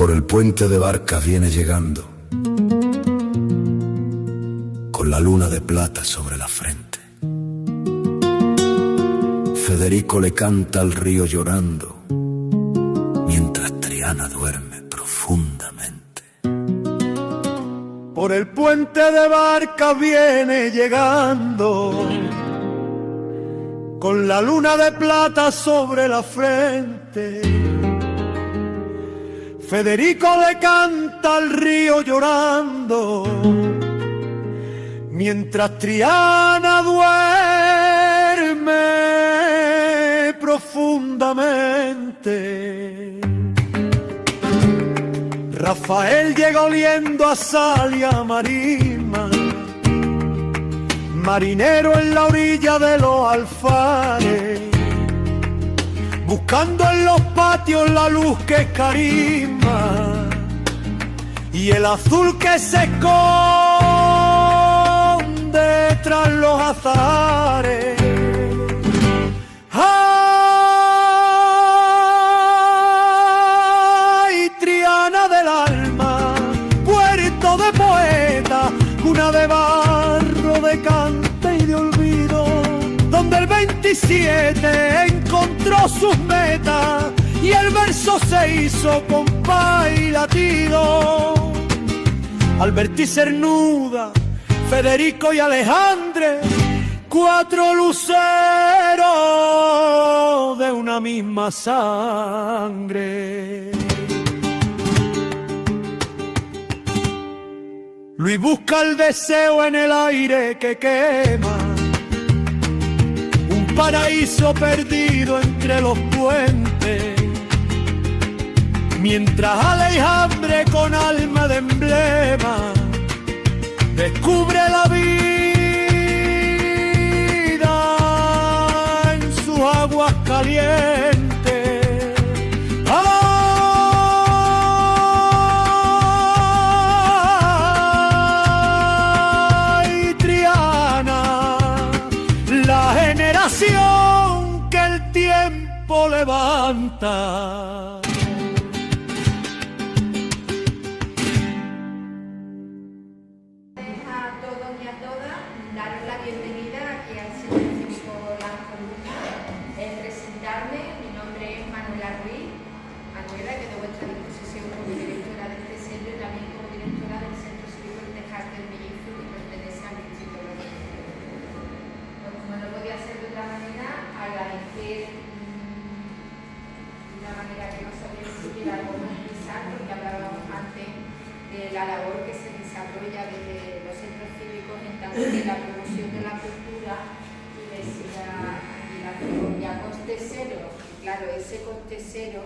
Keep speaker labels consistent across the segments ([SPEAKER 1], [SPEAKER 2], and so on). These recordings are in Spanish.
[SPEAKER 1] Por el puente de barcas viene llegando, con la luna de plata sobre la frente. Federico le canta al río llorando, mientras Triana duerme profundamente.
[SPEAKER 2] Por el puente de barcas viene llegando, con la luna de plata sobre la frente. Federico le canta al río llorando, mientras Triana duerme profundamente. Rafael llega oliendo a sal y a marisma, marinero en la orilla de los alfares, buscando en los patios la luz que es carisma y el azul que se esconde tras los azahares. ¡Ay, Triana del alma, puerto de poeta, cuna de barro, de cante y de olvido, donde el 27 encontró sus metas y el verso se hizo compás y latido. Al vertir cernuda, Federico y Alejandre, cuatro luceros de una misma sangre. Luis busca el deseo en el aire que quema, un paraíso perdido entre los puentes, mientras Alejandre con alma de emblema descubre la vida en sus aguas calientes. ¡Ay, Triana, la generación que el tiempo levanta!
[SPEAKER 3] La labor que se desarrolla desde los centros cívicos en tanto que la promoción de la cultura y la a coste cero. Claro, ese coste cero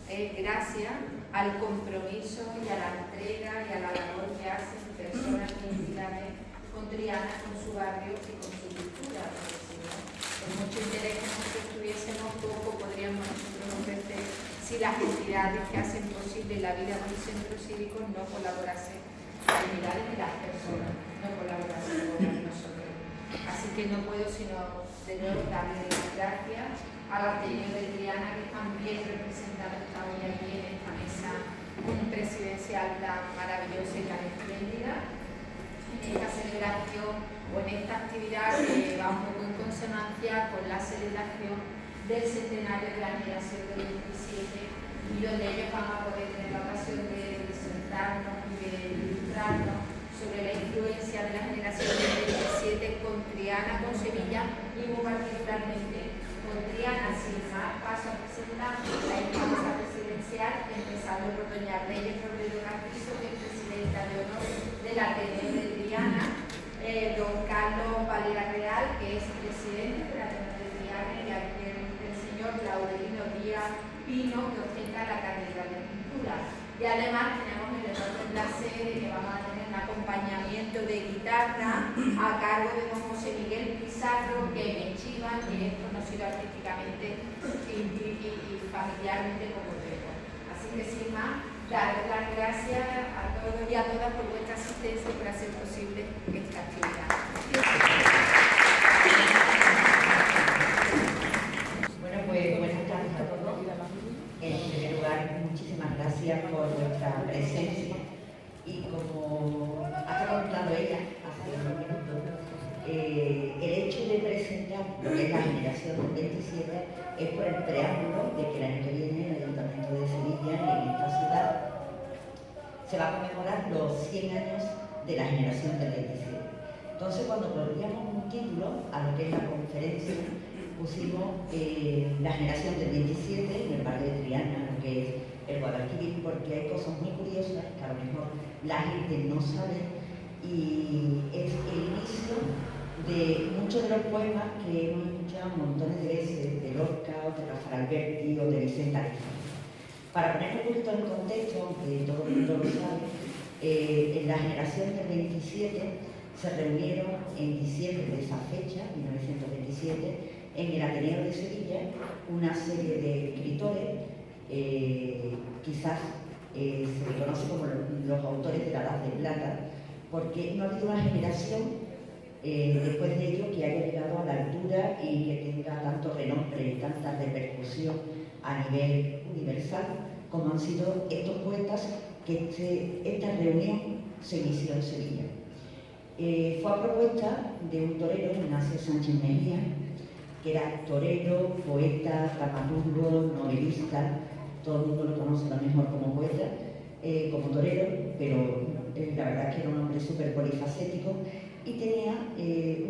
[SPEAKER 3] es gracias al compromiso y a la entrega y a la labor que hacen personas y entidades con Triana, con su barrio y con su cultura. Porque si no, por mucho interés que nosotros tuviésemos, poco podríamos nosotros ofrecer si las entidades que hacen posible la vida de los centros cívicos no colaborasen, las entidades y las personas no colaborasen con nosotros. Así que no puedo sino de nuevo darle las gracias al Ateneo de Triana, que también representado esta hoy aquí en esta mesa presidencial tan maravillosa y tan espléndida, en esta celebración o en esta actividad que va un poco en consonancia con la celebración del centenario de la generación del 27, y donde ellos van a poder tener la ocasión de sentarnos y de ilustrarnos sobre la influencia de la generación del 27 con Triana, con Sevilla y muy particularmente con Triana. Sin más, paso a presentar la instancia presidencial, empezando por doña Reyes Robledo Carrizo, que es presidenta de honor del Ateneo de Triana, don Carlos Valera Real, que es presidente del Ateneo de Triana, y el señor Laudelino Díaz Pino, que ostenta la cátedra de pintura. Y además tenemos el enorme placer de que vamos a tener un acompañamiento de guitarra a cargo de don José Miguel Pizarro, que me chivan que es conocido artísticamente y familiarmente como Trepo. Así que sin más, daros las gracias a todos y a todas por vuestra asistencia y por hacer posible esta actividad.
[SPEAKER 4] Bueno, pues buenas tardes a todos. En primer lugar, muchísimas gracias por vuestra lo que es la generación del 27 es por el preámbulo de que el año que viene el Ayuntamiento de Sevilla, en esta ciudad, se va a conmemorar los 100 años de la generación del 27. Entonces, cuando poníamos un título a lo que es la conferencia, pusimos la generación del 27 en el barrio de Triana, lo que es el Guadalquivir, porque hay cosas muy curiosas que a lo mejor la gente no sabe, y es el inicio de muchos de los poemas que hemos escuchado montones de veces de Lorca, o de Rafael Alberti o de Vicente Aleixandre. Para poner un poquito en contexto, aunque todo el mundo lo sabe, en la generación del 27 se reunieron en diciembre de esa fecha, 1927, en el Ateneo de Sevilla, una serie de escritores, quizás se le conoce como los autores de la Edad de Plata, porque no ha habido una generación después de ello que haya llegado a la altura y que tenga tanto renombre y tanta repercusión a nivel universal como han sido estos poetas que esta reunión se inició en Sevilla. Fue a propuesta de un torero, Ignacio Sánchez Mejía, que era torero, poeta, dramaturgo, novelista. Todo el mundo lo conoce a lo mejor como poeta, como torero, pero la verdad es que era un hombre súper polifacético y tenía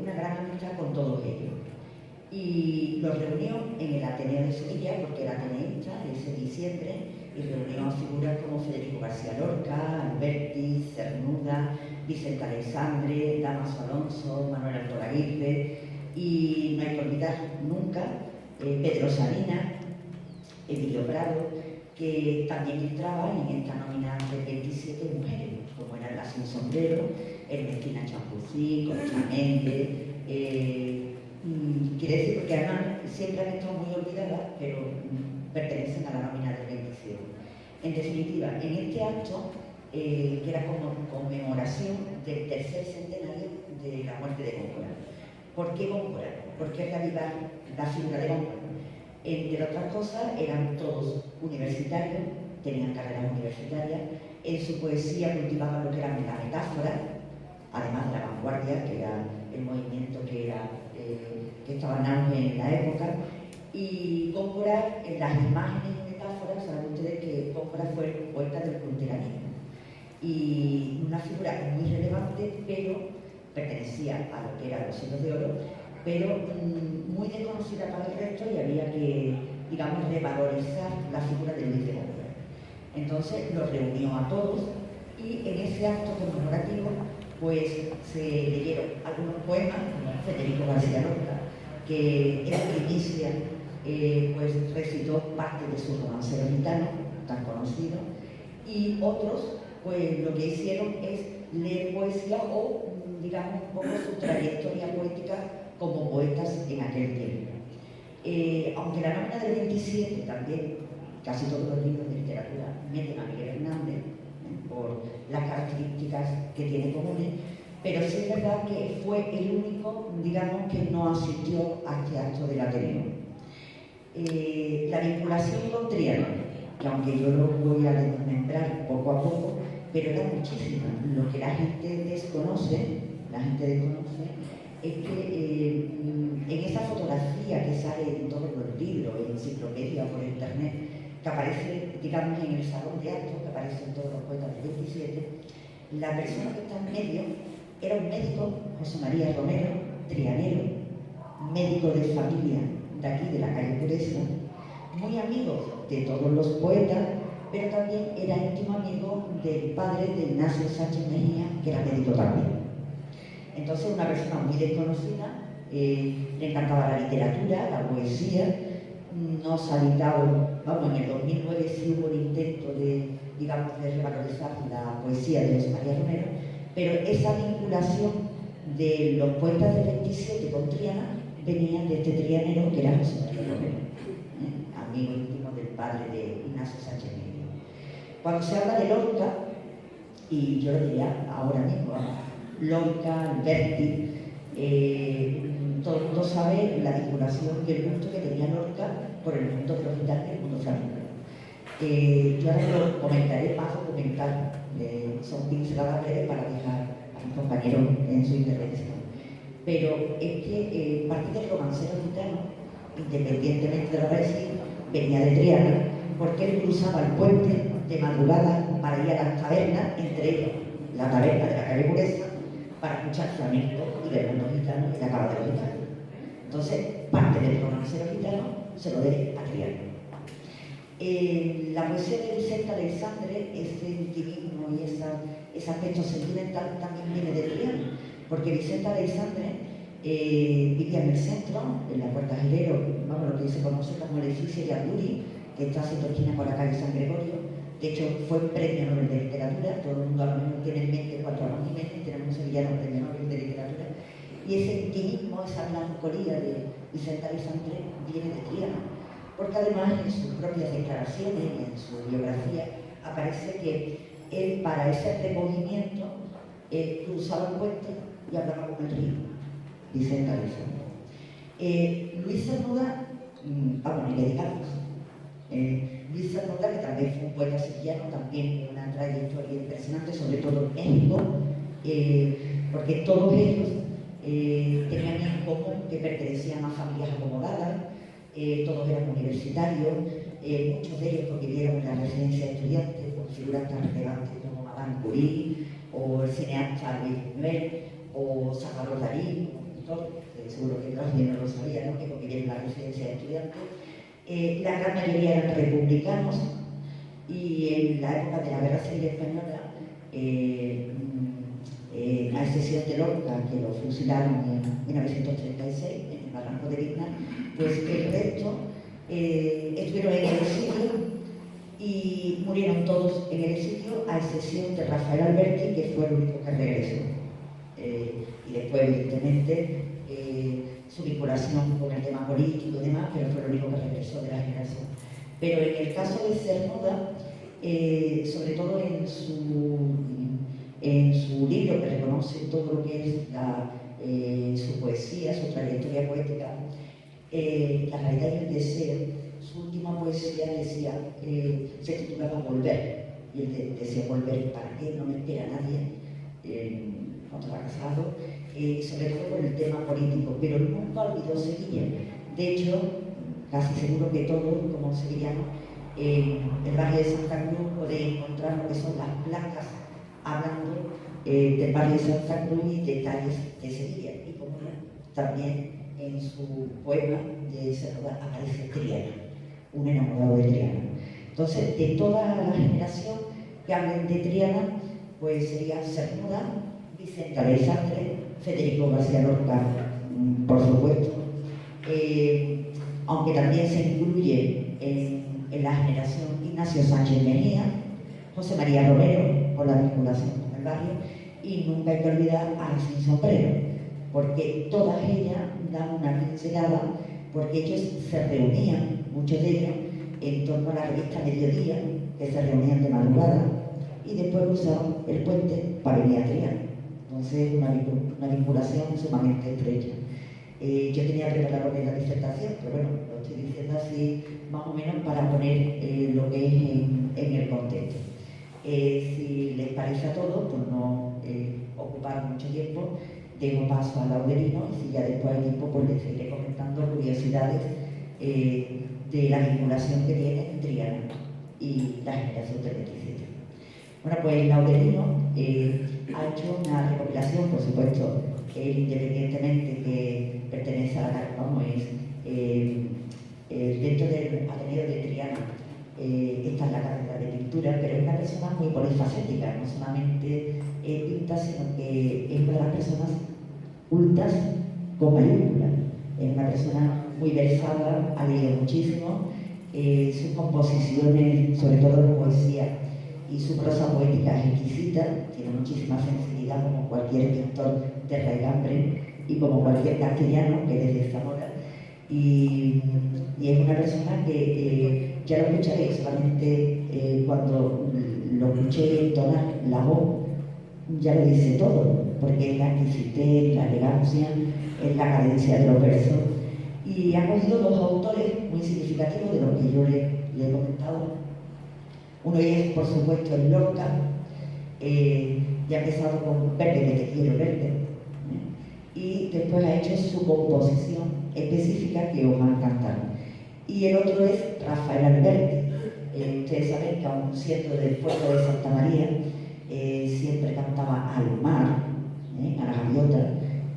[SPEAKER 4] una gran amistad con todos ellos. Y los reunió en el Ateneo de Sevilla, porque era ateneísta ese diciembre, y reunió a figuras como Federico García Lorca, Alberti, Cernuda, Vicente Aleixandre, Damaso Alonso, Manuel Altor Aguirre, y no hay que olvidar nunca Pedro Salinas, Emilio Prado, que también entraban en esta nómina de 27 mujeres, como eran la Sin Sombrero, Ernestina Champuzí, Concha Méndez, quiere decir porque además siempre han estado muy olvidadas, pero pertenecen a la nómina del 27. En definitiva, en este acto, que era como conmemoración del tercer centenario de la muerte de Góngora. ¿Por qué Góngora? ¿Por qué reavivar la figura de Góngora? Entre otras cosas, eran todos universitarios, tenían carreras universitarias, en su poesía cultivaban lo que era la metáfora, además de la vanguardia, que era el movimiento que estaba en auge en la época, y Góngora, en las imágenes y metáforas, saben ustedes que Góngora fue el poeta del culturalismo, y una figura muy relevante, pero pertenecía a lo que eran los siglos de oro, pero muy desconocida para el resto, y había que, digamos, revalorizar la figura de Luis de Góngora. Entonces los reunió a todos y en ese acto conmemorativo pues se leyeron algunos poemas, como Federico García Lorca, que en primicia pues recitó parte de su romancero gitano, tan conocido, y otros pues lo que hicieron es leer poesía o, digamos, un poco su trayectoria poética como poetas en aquel tiempo. Aunque la nómina del 27 también, casi todos los libros de literatura meten a Miguel Hernández, por las características que tiene comunes, pero sí es verdad que fue el único, digamos, que no asistió a este acto del Ateneo. La vinculación con Triana, que aunque yo lo voy a desmembrar poco a poco, pero era muchísima. Lo que la gente desconoce es que en esa fotografía que sale en todos los libros, en enciclopedia o por internet, que aparece, digamos, en el salón de actos, que aparece en todos los poetas del 27, la persona que está en medio era un médico, José María Romero, trianero, médico de familia de aquí, de la calle Pureza, muy amigo de todos los poetas, pero también era íntimo amigo del padre de Ignacio Sánchez Mejía, que era médico también. Entonces, una persona muy desconocida, le encantaba la literatura, la poesía, nos ha editado, vamos, en el 2009 sí hubo un intento de, digamos, de revalorizar la poesía de José María Romero, pero esa vinculación de los poetas del 27 con Triana venía de este trianero que era José María Romero, amigo íntimo del padre de Ignacio Sánchez Mejía. Cuando se habla de Lorca, y yo lo diría ahora mismo, Lorca, Alberti, todo el mundo sabe la vinculación y el gusto que tenía Lorca por el mundo de los gitanos y el mundo flamenco. Yo ahora lo comentaré más documental, son pinceladas breves para dejar a mi compañero en su intervención. pero es que parte del romancero gitano, independientemente de lo que decir, venía de Triana, porque él cruzaba el puente de madrugada para ir a las tabernas, entre ellas la taberna de la calle Pureza, para escuchar flamenco y ver mundo gitano y la cava de los gitanos. Entonces, parte del romancero gitano se lo debe a Triana. La poesía de Vicente Aleixandre, ese intimismo y ese aspecto sentimental también viene de Triana, porque Vicente Aleixandre vivía en el centro, en la Puerta Girero, vamos, lo que se conoce como el edificio de Alduri, que está haciendo esquina con la calle San Gregorio. De hecho, fue un premio Nobel de Literatura, todo el mundo a lo mejor tiene en mente cuatro años y medio, tenemos un sevillano premio Nobel de Literatura, y ese intimismo, esa melancolía de Vicente Aleixandre viene de Triana, porque además en sus propias declaraciones y en su biografía aparece que él, para ese recogimiento, cruzaba el puente y hablaba con el río, Vicente Aleixandre. Luis Cernuda, vamos, ni le digamos. Luis Cernuda, que también fue un poeta sevillano, también una trayectoria impresionante, sobre todo en México, porque todos ellos tenían en común que pertenecían a familias acomodadas, todos eran universitarios, muchos de ellos porque vivieron en la residencia de estudiantes, con figuras tan relevantes como Madame Curie, o el cineasta Luis Buñuel, o Salvador Dalí, seguro que alguien no lo sabía, ¿no? Que convivieron en la residencia de estudiantes. La gran mayoría eran republicanos, y en la época de la Guerra Civil Española, a excepción de Lorca, que lo fusilaron en 1936, en el Barranco de Vigna, pues el resto estuvieron en el exilio y murieron todos en el exilio, a excepción de Rafael Alberti, que fue el único que regresó. Y después, evidentemente, su vinculación con el tema político y demás, pero fue el único que regresó de la generación. Pero en el caso de Cernuda, sobre todo en su libro, que reconoce todo lo que es su poesía, su trayectoria poética, La realidad y el deseo, su última poesía decía, se titulaba Volver, y él decía volver, ¿para qué? No me espera nadie, cuando estaba casado, sobre todo por el tema político, pero nunca olvidó Sevilla. De hecho, casi seguro que todos, como sevillanos, en el barrio de Santa Cruz podéis encontrar lo que son las placas hablando del barrio de Santa Cruz y detalles de Sevilla. Y como también en su poema de Cernuda aparece Triana, un enamorado de Triana. Entonces, de toda la generación que hablen de Triana, pues sería Cernuda, Vicente Aleixandre, Federico García Lorca, por supuesto, aunque también se incluye en la generación Ignacio Sánchez Mejía, José María Romero, por la vinculación con el barrio, y nunca hay que olvidar a Sin Sombrero, porque todas ellas dan una pincelada, porque ellos se reunían, muchos de ellos, en torno a la revista Mediodía, que se reunían de madrugada, y después usaban el puente para venir a Triana. Entonces, una vinculación sumamente estrecha. Yo tenía preparado la disertación, pero bueno, lo estoy diciendo así más o menos para poner lo que es en el contexto. Si les parece a todos, por no ocupar mucho tiempo, dejo paso al Laudelino, y si ya después hay tiempo, pues les seguiré comentando curiosidades de la vinculación que tiene Triana y la generación del 27. Bueno, pues el Laudelino ha hecho una recopilación, por supuesto, independientemente que pertenece a la vamos, dentro del Ateneo de Triana, está en la cátedra de pintura, pero es una persona muy polifacética, no solamente pinta, sino que es una de las personas cultas con mayúsculas. Es una persona muy versada, ha leído muchísimo, sus composiciones, sobre todo de poesía, y su prosa poética es exquisita, tiene muchísima sensibilidad como cualquier pintor de raigambre y como cualquier castellano que desde Zamora, y es una persona que ya lo escucharé solamente cuando lo escuché entonar la voz, ya lo dice todo, porque es la exquisitez, la elegancia, es la cadencia de los versos, y ha cogido dos autores muy significativos de los que yo le he comentado. Uno es, por supuesto, el Lorca, ya ha empezado con Verde, que te quiero verde, y y después ha hecho su composición específica que os va a encantar. Y el otro es Rafael Alberti. Ustedes saben que aun siendo del puerto de Santa María, siempre cantaba al mar, a la gaviota,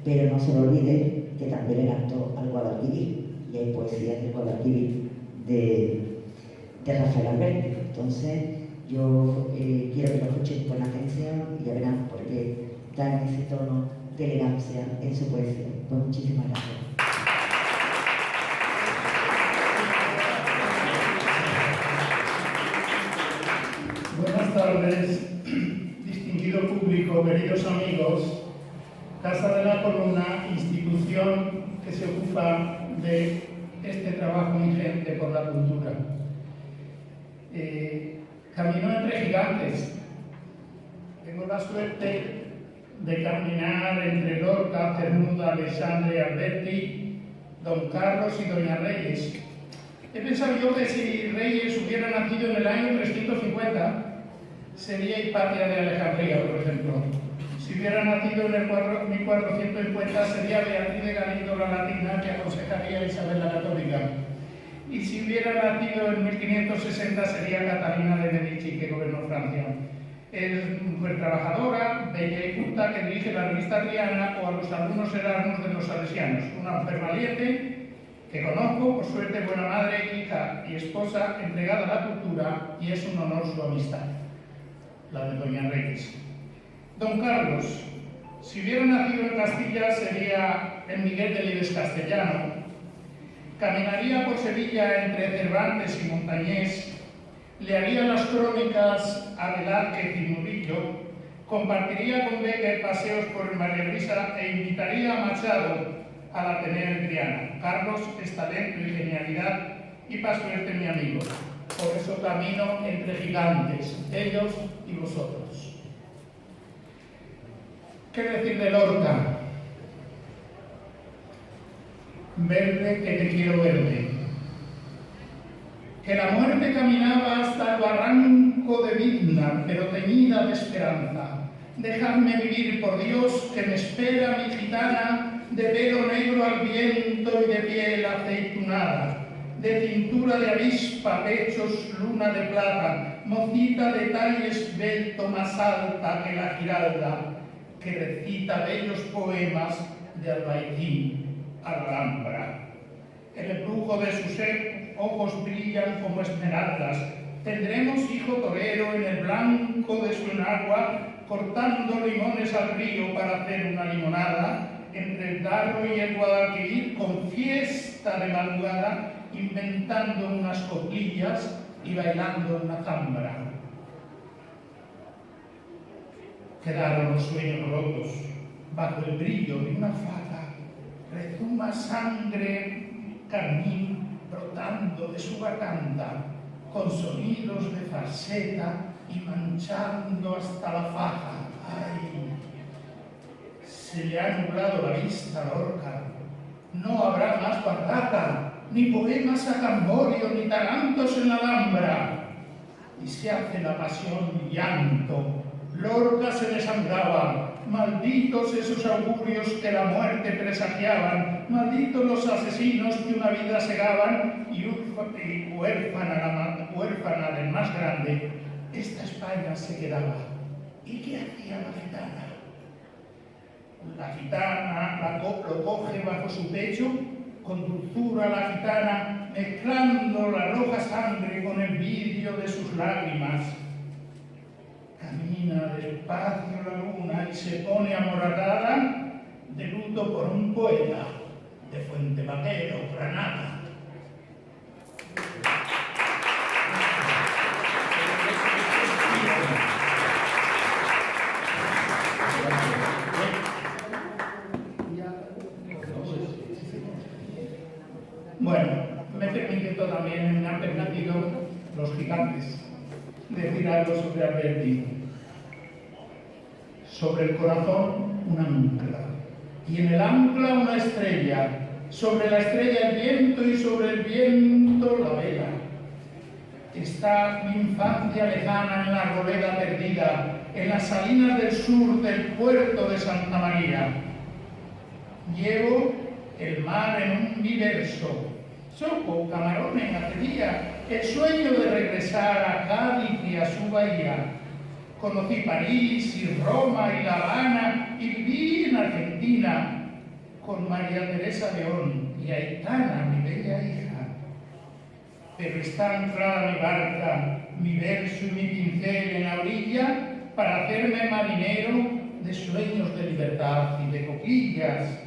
[SPEAKER 4] pero no se lo olvide que también le cantó al Guadalquivir, y hay poesía del Guadalquivir de Rafael Alberti. Entonces, yo quiero que lo escuchen con atención y ya verán por qué dan ese tono de elegancia en su poesía. Pues muchísimas gracias.
[SPEAKER 5] Buenas tardes, distinguido público, queridos amigos. Casa de la Columna, institución que se ocupa de este trabajo ingente por la cultura. Camino entre gigantes. Tengo la suerte de caminar entre Lorca, Cernuda, Alexandre, Alberti, Don Carlos y Doña Reyes. He pensado yo que si Reyes hubiera nacido en el año 350, sería Hipatia de Alejandría, por ejemplo. Si hubiera nacido en el 1450, sería Beatriz de Galindo la Latina, que aconsejaría a Isabel la Católica. Y si hubiera nacido en 1560, sería Catalina de Medici, que gobernó Francia. Es mujer trabajadora, bella y culta, que dirige la revista Triana o a los alumnos erasmus de los salesianos. Una mujer valiente, que conozco, por suerte buena madre, hija y esposa, entregada a la cultura, y es un honor su amistad, la de Doña Reyes. Don Carlos, si hubiera nacido en Castilla, sería el Miguel Delibes castellano. Caminaría por Sevilla entre Cervantes y Montañés, le haría las crónicas a Velázquez y Murillo, compartiría con Becker paseos por el María Luisa e invitaría a Machado al Ateneo de Triana. Carlos es talento y genialidad y para suerte mi amigo. Por eso camino entre gigantes, ellos y vosotros. ¿Qué decir de Lorca? Verde que te quiero verde. Que la muerte caminaba hasta el barranco de Vidna, pero teñida de esperanza. Dejadme vivir, por Dios, que me espera mi gitana, de pelo negro al viento y de piel aceitunada, de cintura de avispa, pechos luna de plata, mocita de talle esbelto más alta que la giralda, que recita bellos poemas de Albaicín a la Alhambra. El embrujo de su ser, ojos brillan como esmeraldas. Tendremos hijo torero en el blanco de su enagua, cortando limones al río para hacer una limonada, entre el Darro y el Guadalquivir, con fiesta de madrugada, inventando unas coplillas y bailando una zambra. Quedaron los sueños rotos, bajo el brillo de una fata, rezuma sangre carmín brotando de su garganta, con sonidos de falseta y manchando hasta la faja. ¡Ay! Se le ha nublado la vista a Lorca. No habrá más barraca, ni poemas a Camborio, ni tarantos en la Alhambra. Y se hace la pasión llanto. Lorca se desangraba. Malditos esos augurios que la muerte presagiaban, malditos los asesinos que una vida segaban, y huérfana del más grande, esta España se quedaba. ¿Y qué hacía la gitana? La gitana lo coge bajo su pecho, con dulzura la gitana, mezclando la roja sangre con el vidrio de sus lágrimas. Camina despacio la luna y se pone amoratada de luto por un poeta de Fuente Vaquero, Granada. Bueno, me han permitido los gigantes decir algo sobre Alberti. Sobre el corazón, una ancla, y en el ancla una estrella, sobre la estrella el viento y sobre el viento la vela. Está mi infancia lejana en la arboleda perdida, en las salinas del sur del puerto de Santa María. Llevo el mar en mi verso. Soco camarones hace día, el sueño de regresar a Cádiz y a su bahía. Conocí París y Roma y La Habana y viví en Argentina con María Teresa León y Aitana, mi bella hija. Pero está anclada mi barca, mi verso y mi pincel en la orilla para hacerme marinero de sueños de libertad y de coquillas.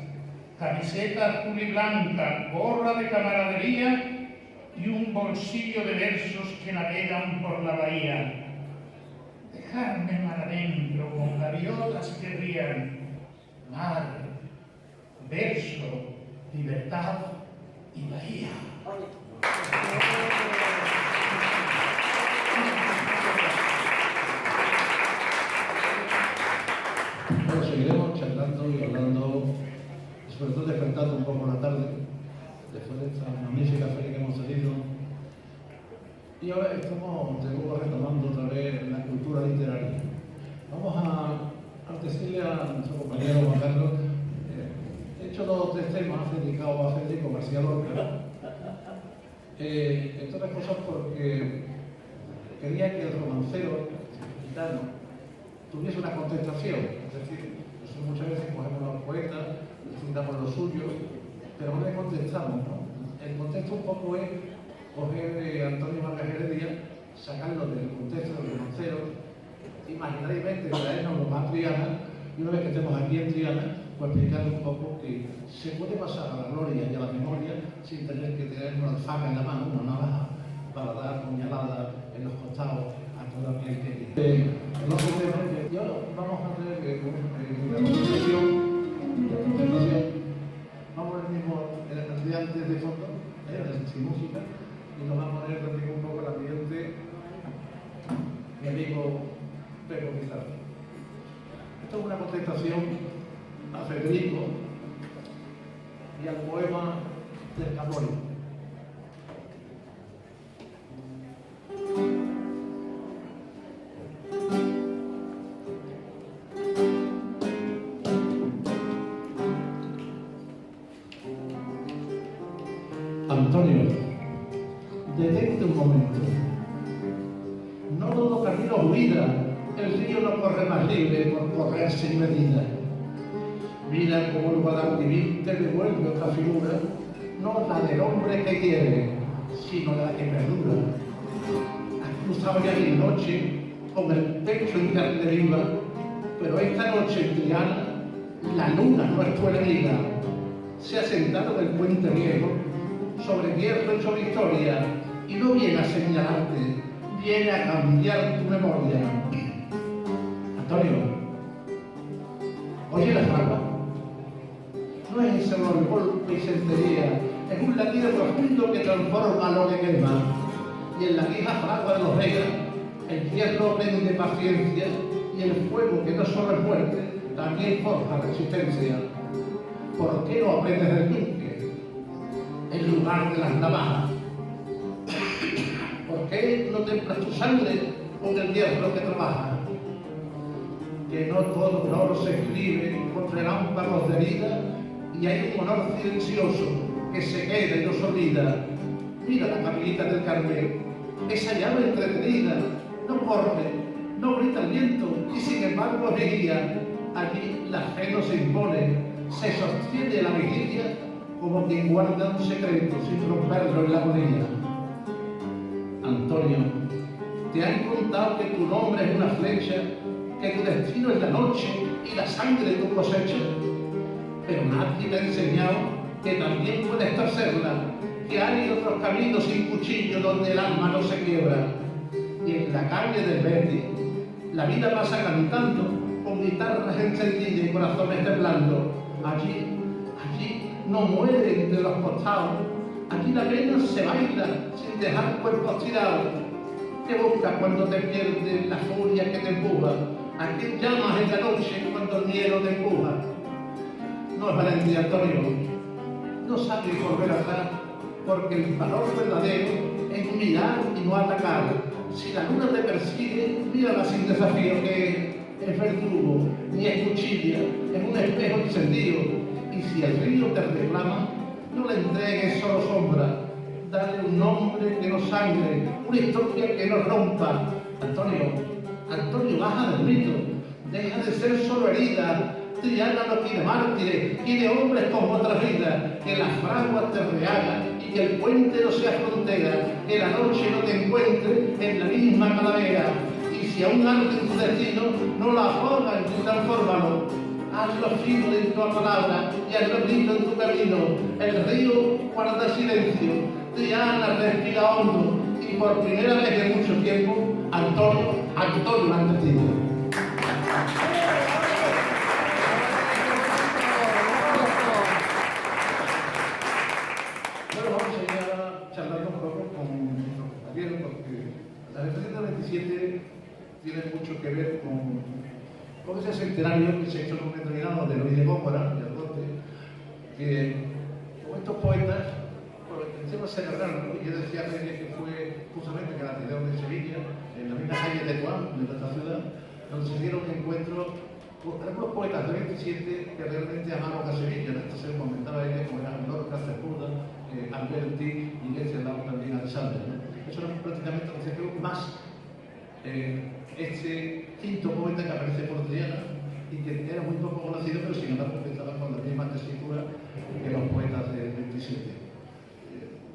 [SPEAKER 5] Camiseta azul y blanca, gorra de camaradería y un bolsillo de versos que navegan por la bahía. Dejarme mar adentro con gaviotas que rían. Mar, verso, libertad y bahía.
[SPEAKER 6] Bueno, seguiremos charlando y hablando, sobre todo despertando un poco la tarde, después de esta magnífica feria que hemos tenido. Y ahora estamos de nuevo retomando otra vez la cultura literaria. Vamos a decirle a nuestro compañero Juan Carlos, he hecho 2 o 3 temas dedicados a Federico García Lorca. Entre otras cosas porque quería que el romancero gitano tuviese una contestación. Es decir, nosotros muchas veces cogemos a los poetas, disfrutamos lo suyo, pero no le contestamos, ¿no? El contexto un poco es coger Antonio Vargas Heredia, sacarlo del contexto del romancero, imaginariamente traernos lo más Triana, y una vez que estemos aquí en Triana, pues explicarle un poco que se puede pasar a la gloria y a la memoria sin tener que tener una alfaca en la mano, una navaja, para dar puñaladas en los costados a todo aquel que quiere. Y ahora vamos a hacer una contemplación. Vamos a ver mismo el de antes de fondo, sin música, y nos va a poner también un poco el ambiente mi amigo Pepo Pizarro. Esto es una contestación a Federico y al poema del Cabrón. Antonio, detente un momento. No todo camino huida, el río no corre más libre por correr sin medida. Mira cómo el Guadalquivir te devuelve otra figura, no la del hombre que quiere, sino la que perdura. Has cruzado ya mi noche con el pecho en carne viva, pero esta noche en Triana, la luna no es tu enemiga. Se ha sentado en el puente viejo, sobre tierra y sobre historia, y no viene a señalarte, viene a cambiar tu memoria. Antonio, oye la fragua. No es ese golpe y centería, es un latido profundo que transforma lo que quema. Y en la vieja fragua de los vegas, el hierro prende paciencia, y el fuego que no solo es muerte, también forja resistencia. ¿Por qué no aprendes del yunque en lugar de las navajas? ¿Por qué no templas tu sangre con el hierro que trabaja? Que no todo honor se escribe con relámpagos de vida, y hay un honor silencioso que se queda y nos olvida. Mira la capillita del Carmen, esa llave entretenida, no corre, no grita el viento, y sin embargo es guía. Allí la fe no se impone, se sostiene la vigilia como quien guarda un secreto sin romperlo en la agonía. Antonio, te han contado que tu nombre es una flecha, que tu destino es la noche y la sangre tu cosecha, pero nadie te ha enseñado que también puedes torcerla, que hay otros caminos sin cuchillo donde el alma no se quiebra. Y en la calle del Betis, la vida pasa cantando, con guitarras encendidas y corazones temblando. Allí no mueren de los costados, aquí la pena se baila sin dejar cuerpos tirados. ¿Qué buscas cuando te pierdes la furia que te empuja? ¿A quién llamas en la noche cuando el miedo te empuja? No es valentía, Antonio, no sabes volver atrás, porque el valor verdadero es mirar y no atacar. Si la luna te persigue, mírala sin desafío, que es verdugo, ni es cuchilla, es un espejo encendido, y Y si el río te reclama, no le entregues solo sombra, dale un nombre que no sangre, una historia que no rompa. Antonio, baja del mito, deja de ser solo herida. Triana no quiere mártires, quiere hombres con otra vida, que las fraguas te rehagan y que el puente no sea frontera, que la noche no te encuentre en la misma calavera. Y si aún arde en tu destino, no la ahogan y transfórmalo. Hazlo fijo de tu palabra y hazlo grito en tu camino. El río guarda silencio, Triana respira hondo y por primera vez en mucho tiempo, Antonio ante ti. Bueno, vamos a ir charlando un poco con nuestros compañeros porque la referencia 27 tiene mucho que ver con ese centenario que se ha hecho con determinado de Luis de Góngora, de Argote, que con estos poetas, bueno, intentemos celebrarlo. Yo decía que fue justamente en el Ateneo de Sevilla, en la misma calle de Tuán, de nuestra ciudad, donde se dieron encuentros algunos poetas de 27 que realmente amaron a Sevilla. En esto se comentaba ella como eran Lorca, Sepúlveda, Alberti y este lado también Alexander, ¿no? Eso era prácticamente lo que creo más este quinto poeta que aparece por Triana y que era muy poco conocido, pero sin embargo estaba con la misma tesitura que los poetas del 27.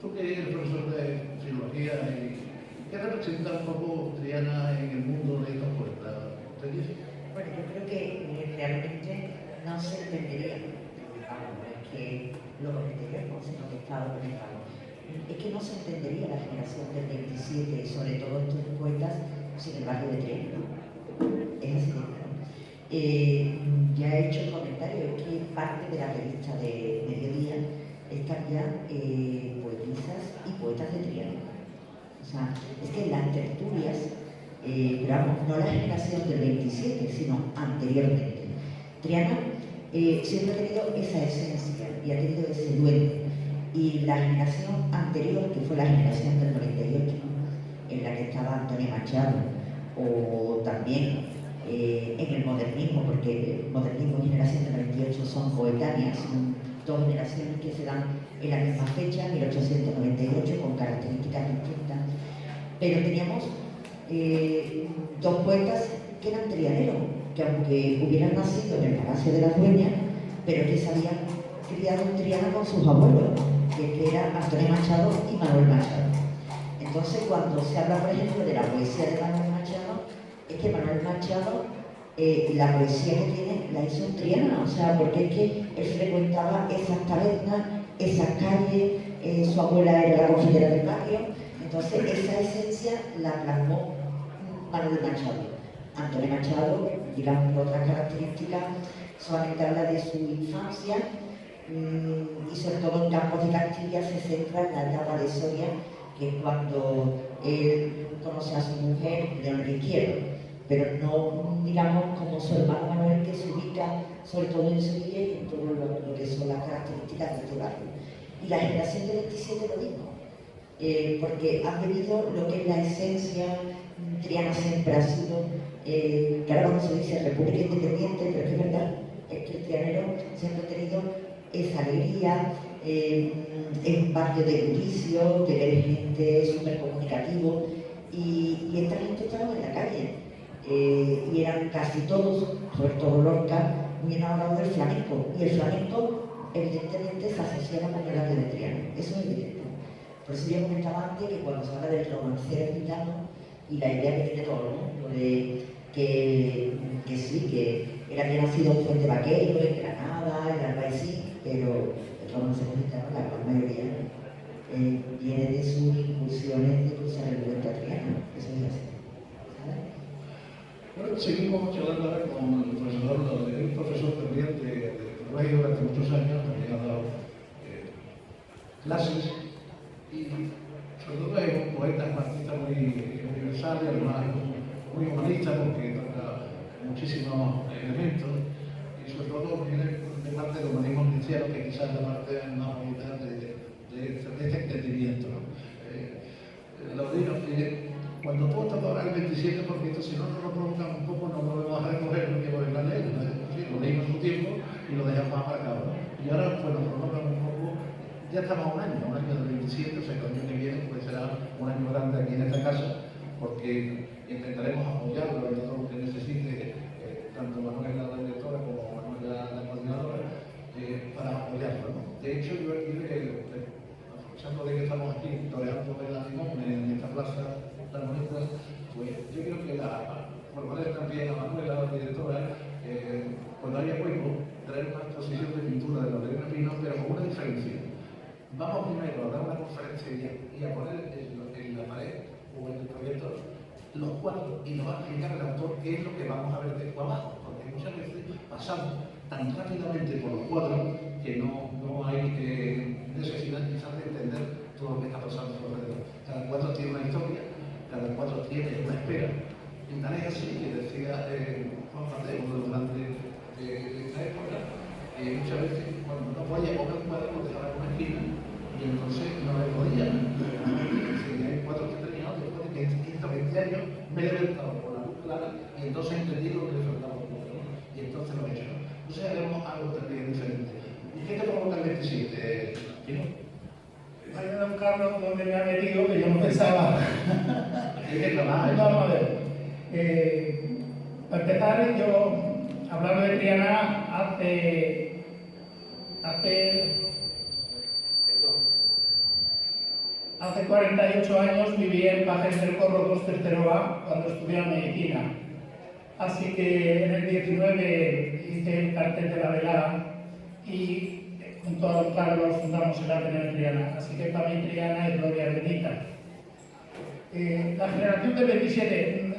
[SPEAKER 6] Tú que eres profesor de filología, ¿qué representa un poco Triana en el mundo de estos poetas? ¿Te dice?
[SPEAKER 4] Bueno, yo creo que realmente no se entendería, no es que lo cometeríamos, sino que estaba conectado. Es que no se entendería la generación del 27, sobre todo estos poetas, sin el barrio de Triana. Es así, ¿no? Ya he hecho el comentario, es que parte de la revista de Mediodía están ya poetisas y poetas de Triana. O sea, es que las tertulias, pero vamos, no la generación del 27, sino anteriormente. Triana siempre ha tenido esa esencia y ha tenido ese duende. Y la generación anterior, que fue la generación del 98, en la que estaba Antonio Machado, o también en el modernismo, porque el modernismo y generación del 98 son coetáneas, son dos generaciones que se dan en la misma fecha, 1898, con características distintas. Pero teníamos dos poetas que eran trianeros, que aunque hubieran nacido en el Palacio de las Dueñas, pero que se habían criado en Triana con sus abuelos, que eran Antonio Machado y Manuel Machado. Entonces, cuando se habla, por ejemplo, de la poesía de Manuel Machado, es que Manuel Machado, la poesía que tiene, la hizo en Triana, o sea, porque es que él frecuentaba esas tabernas, esas calles, su abuela era la confitera del barrio, entonces esa esencia la plasmó Manuel Machado. Antonio Machado, digamos, por otras características, solamente habla de su infancia y sobre todo en Campos de Castilla se centra en la etapa de Soria, que es cuando él conoce a su mujer de la izquierda, pero no, digamos, como su hermano Manuel, que se ubica sobre todo en Sevilla y en todo lo que son las características de este barrio. Y la generación del 27 lo mismo, porque han vivido lo que es la esencia. Triana siempre ha sido, que ahora cuando se dice República Independiente, pero es que es verdad, es que el trianero siempre ha tenido esa alegría, es un barrio de bullicio, de ver gente súper comunicativo, y esta gente estaba en la calle, y eran casi todos, sobre todo Lorca, muy enamorados del flamenco, y el flamenco evidentemente se asociaba con el arte de Triana, eso es evidente. Por eso yo comentaba antes que cuando se habla del romancero gitano, y la idea que tiene todo el mundo de que sí, que él había nacido en Fuente Vaquero, en Granada, en Albaicín, pero el romancero gitano, la gran mayoría, viene de sus incursiones de cruzar el puente Triana, eso es así.
[SPEAKER 6] Bueno, seguimos charlando ahora con el profesor, un profesor también de Uruguay durante muchos años, también ha dado clases y sobre todo es un poeta, un artista muy universal y además muy humanista porque toca muchísimos elementos y sobre todo viene de parte del humanismo cristiano, que quizás es la parte más bonita de este entendimiento, ¿no? Lo digo que cuando tú estás ahora el 27, porque esto si no nos lo provocan un poco, no lo vamos a recoger lo que voy a leer, ¿no? Sí, lo leímos en su tiempo y lo dejamos aparcado, ¿no? Y ahora, pues nosotros un poco, ya estamos a un año del 27, o sea que el año que viene pues será un año grande aquí en esta casa, porque intentaremos apoyarlo en todo lo que necesite, tanto Manuel la directora como Manuel la coordinadora, para apoyarlo, ¿no? De hecho, yo aquí, aprovechando de que estamos aquí toreando en esta plaza tan bonita, pues yo creo que por poner también a Manuel, la directora, cuando haya hueco, traer una exposición de pintura de los Leones Pino, pero con una diferencia. Vamos primero a dar una conferencia y a poner en la pared o en el proyecto los cuadros y nos va a explicar el autor qué es lo que vamos a ver de abajo, porque muchas veces pasamos tan rápidamente por los cuadros que no hay necesidad quizás de entender todo lo que está pasando alrededor. Cada cuadro tiene una historia, cada cuadro tiene una espera. Y tal es así que decía Juan Mateo, uno de los grandes de esta época, muchas veces cuando no podía poner un cuadro lo dejaba en una esquina y entonces no le podía. Si hay cuadros que tenía después de 15 o 20 años me he levantado con la luz clara y entonces he entendido lo que le faltaba al cuadro, ¿no? Y entonces lo he hecho. Entonces haremos algo también diferente. ¿Y qué te provoca el 27?
[SPEAKER 5] Vaya don Carlos, donde me ha metido, que yo no pensaba. Vamos a ver. Para empezar, yo, hablando de Triana, hace 48 años viví en Pajes del Corro 2 tercero A cuando estudiaba medicina. Así que en el 19 hice el cartel de la velada y junto a don Carlos fundamos el Ateneo de Triana. Así que para mí Triana es gloria bendita. La generación del 27.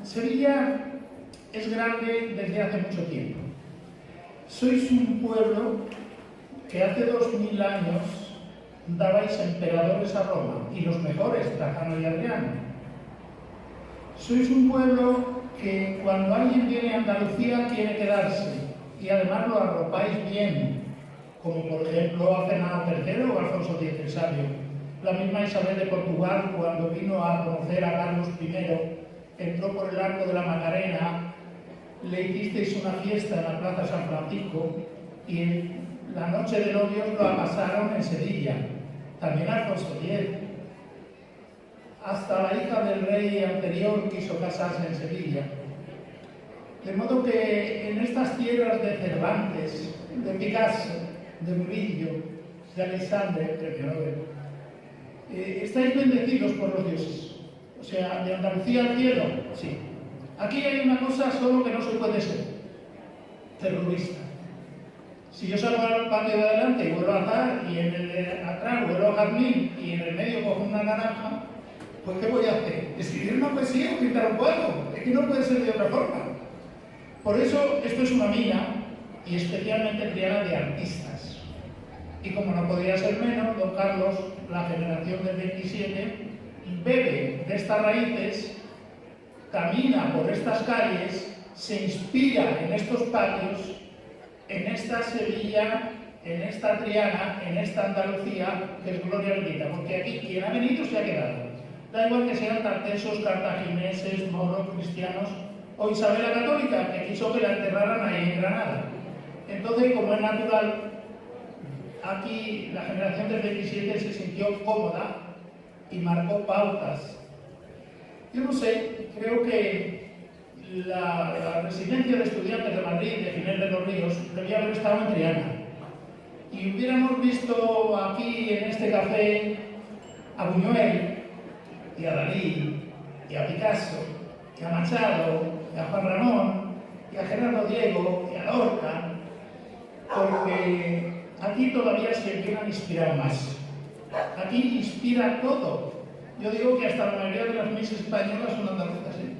[SPEAKER 5] Sevilla es grande desde hace mucho tiempo. Sois un pueblo que hace 2000 años dabais emperadores a Roma, y los mejores, Trajano y Adriano. Sois un pueblo que cuando alguien viene a Andalucía quiere quedarse, y además lo arropáis bien, como por ejemplo a Fernando III o Alfonso X el Sabio. La misma Isabel de Portugal, cuando vino a conocer a Carlos I, entró por el Arco de la Macarena, le hicisteis una fiesta en la Plaza San Francisco y la noche de novios lo pasaron en Sevilla. También Alfonso X. Hasta la hija del rey anterior quiso casarse en Sevilla. De modo que en estas tierras de Cervantes, de Picasso, de Murillo, de Alexandre, premio Nobel, estáis bendecidos por los dioses. O sea, de Andalucía al cielo, sí. Aquí hay una cosa solo que no se puede ser: terrorista. Si yo salgo al patio de adelante y vuelvo a azar, y en el de atrás vuelvo a jardín, y en el medio cojo una naranja, pues ¿qué voy a hacer? ¿Escribir una poesía o pintar un cuadro? Es que no puede ser de otra forma. Por eso esto es una mina, y especialmente Triana, de artistas. Y como no podía ser menos, don Carlos, la generación del 27, bebe de estas raíces, camina por estas calles, se inspira en estos patios, en esta Sevilla, en esta Triana, en esta Andalucía, que es gloria bendita, porque aquí quien ha venido se ha quedado. Da igual que sean tartesos, cartagineses, moros, cristianos, o Isabel la Católica, que quiso que la enterraran ahí en Granada. Entonces, como es natural, aquí la generación del 27 se sintió cómoda y marcó pautas. Yo no sé, creo que la residencia de estudiantes de Madrid, de Ginés de los Ríos, debía haber estado en Triana. Y hubiéramos visto aquí, en este café, a Buñuel, y a Dalí, y a Picasso, y a Machado, y a Juan Ramón, y a Gerardo Diego, y a Lorca, porque aquí todavía se hubieran inspirado más. Aquí inspira todo. Yo digo que hasta la mayoría de las Miss españolas son andaluzas, ¿eh?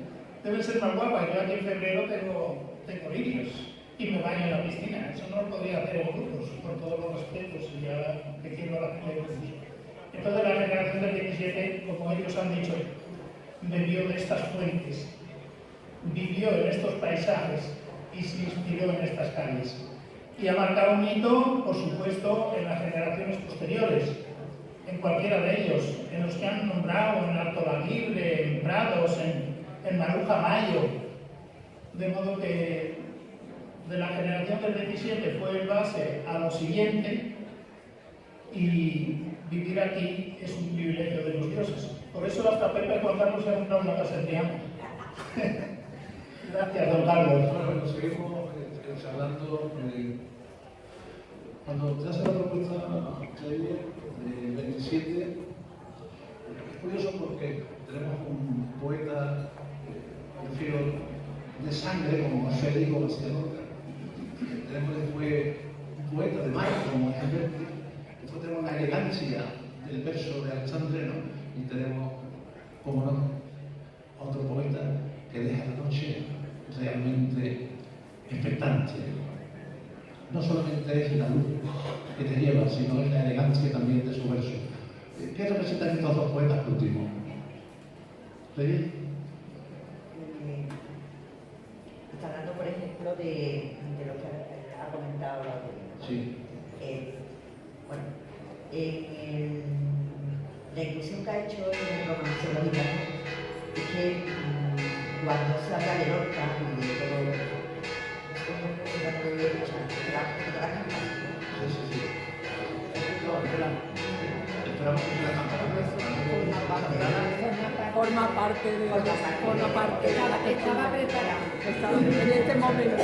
[SPEAKER 5] Deben ser más guapas. Yo aquí en febrero tengo lirios y me baño en la piscina. Eso no lo podría hacer en grupos, con todos los respetos, y ya que quiero la gente de grupos. Entonces la generación del 17, como ellos han dicho, bebió de estas fuentes, vivió en estos paisajes y se inspiró en estas calles. Y ha marcado un hito, por supuesto, en las generaciones posteriores, en cualquiera de ellos, en los que han nombrado, en Alto Laguirre, en Prados, en Maruja Mayo. De modo que de la generación del 27 fue el base a lo siguiente, y vivir aquí es un privilegio de los dioses. Por eso hasta Pepe Juan Carlos se ha comprado una casa en Triana. Gracias, don Carlos.
[SPEAKER 6] Bueno, seguimos charlando. Cuando te hace la propuesta del 27, es curioso porque tenemos un poeta, prefiero, de sangre como Federico García Lorca. Tenemos después un poeta de mar como Alberti. Después tenemos la elegancia del verso de Alexandrino y tenemos, como no, otro poeta que deja la noche realmente expectante. No solamente es la luz que te lleva, sino es la elegancia también de su verso. ¿Qué representan estos dos poetas últimos? ¿Leí?
[SPEAKER 4] Está hablando, por ejemplo, de lo que ha comentado la
[SPEAKER 6] Sí.
[SPEAKER 4] Bueno, la inclusión que ha hecho en el romance de los gitanos es que cuando se habla de Lorca y de todo
[SPEAKER 6] Esperamos que la cámara
[SPEAKER 7] Forma parte de la
[SPEAKER 3] Estaba preparado.
[SPEAKER 7] Estaba en este momento.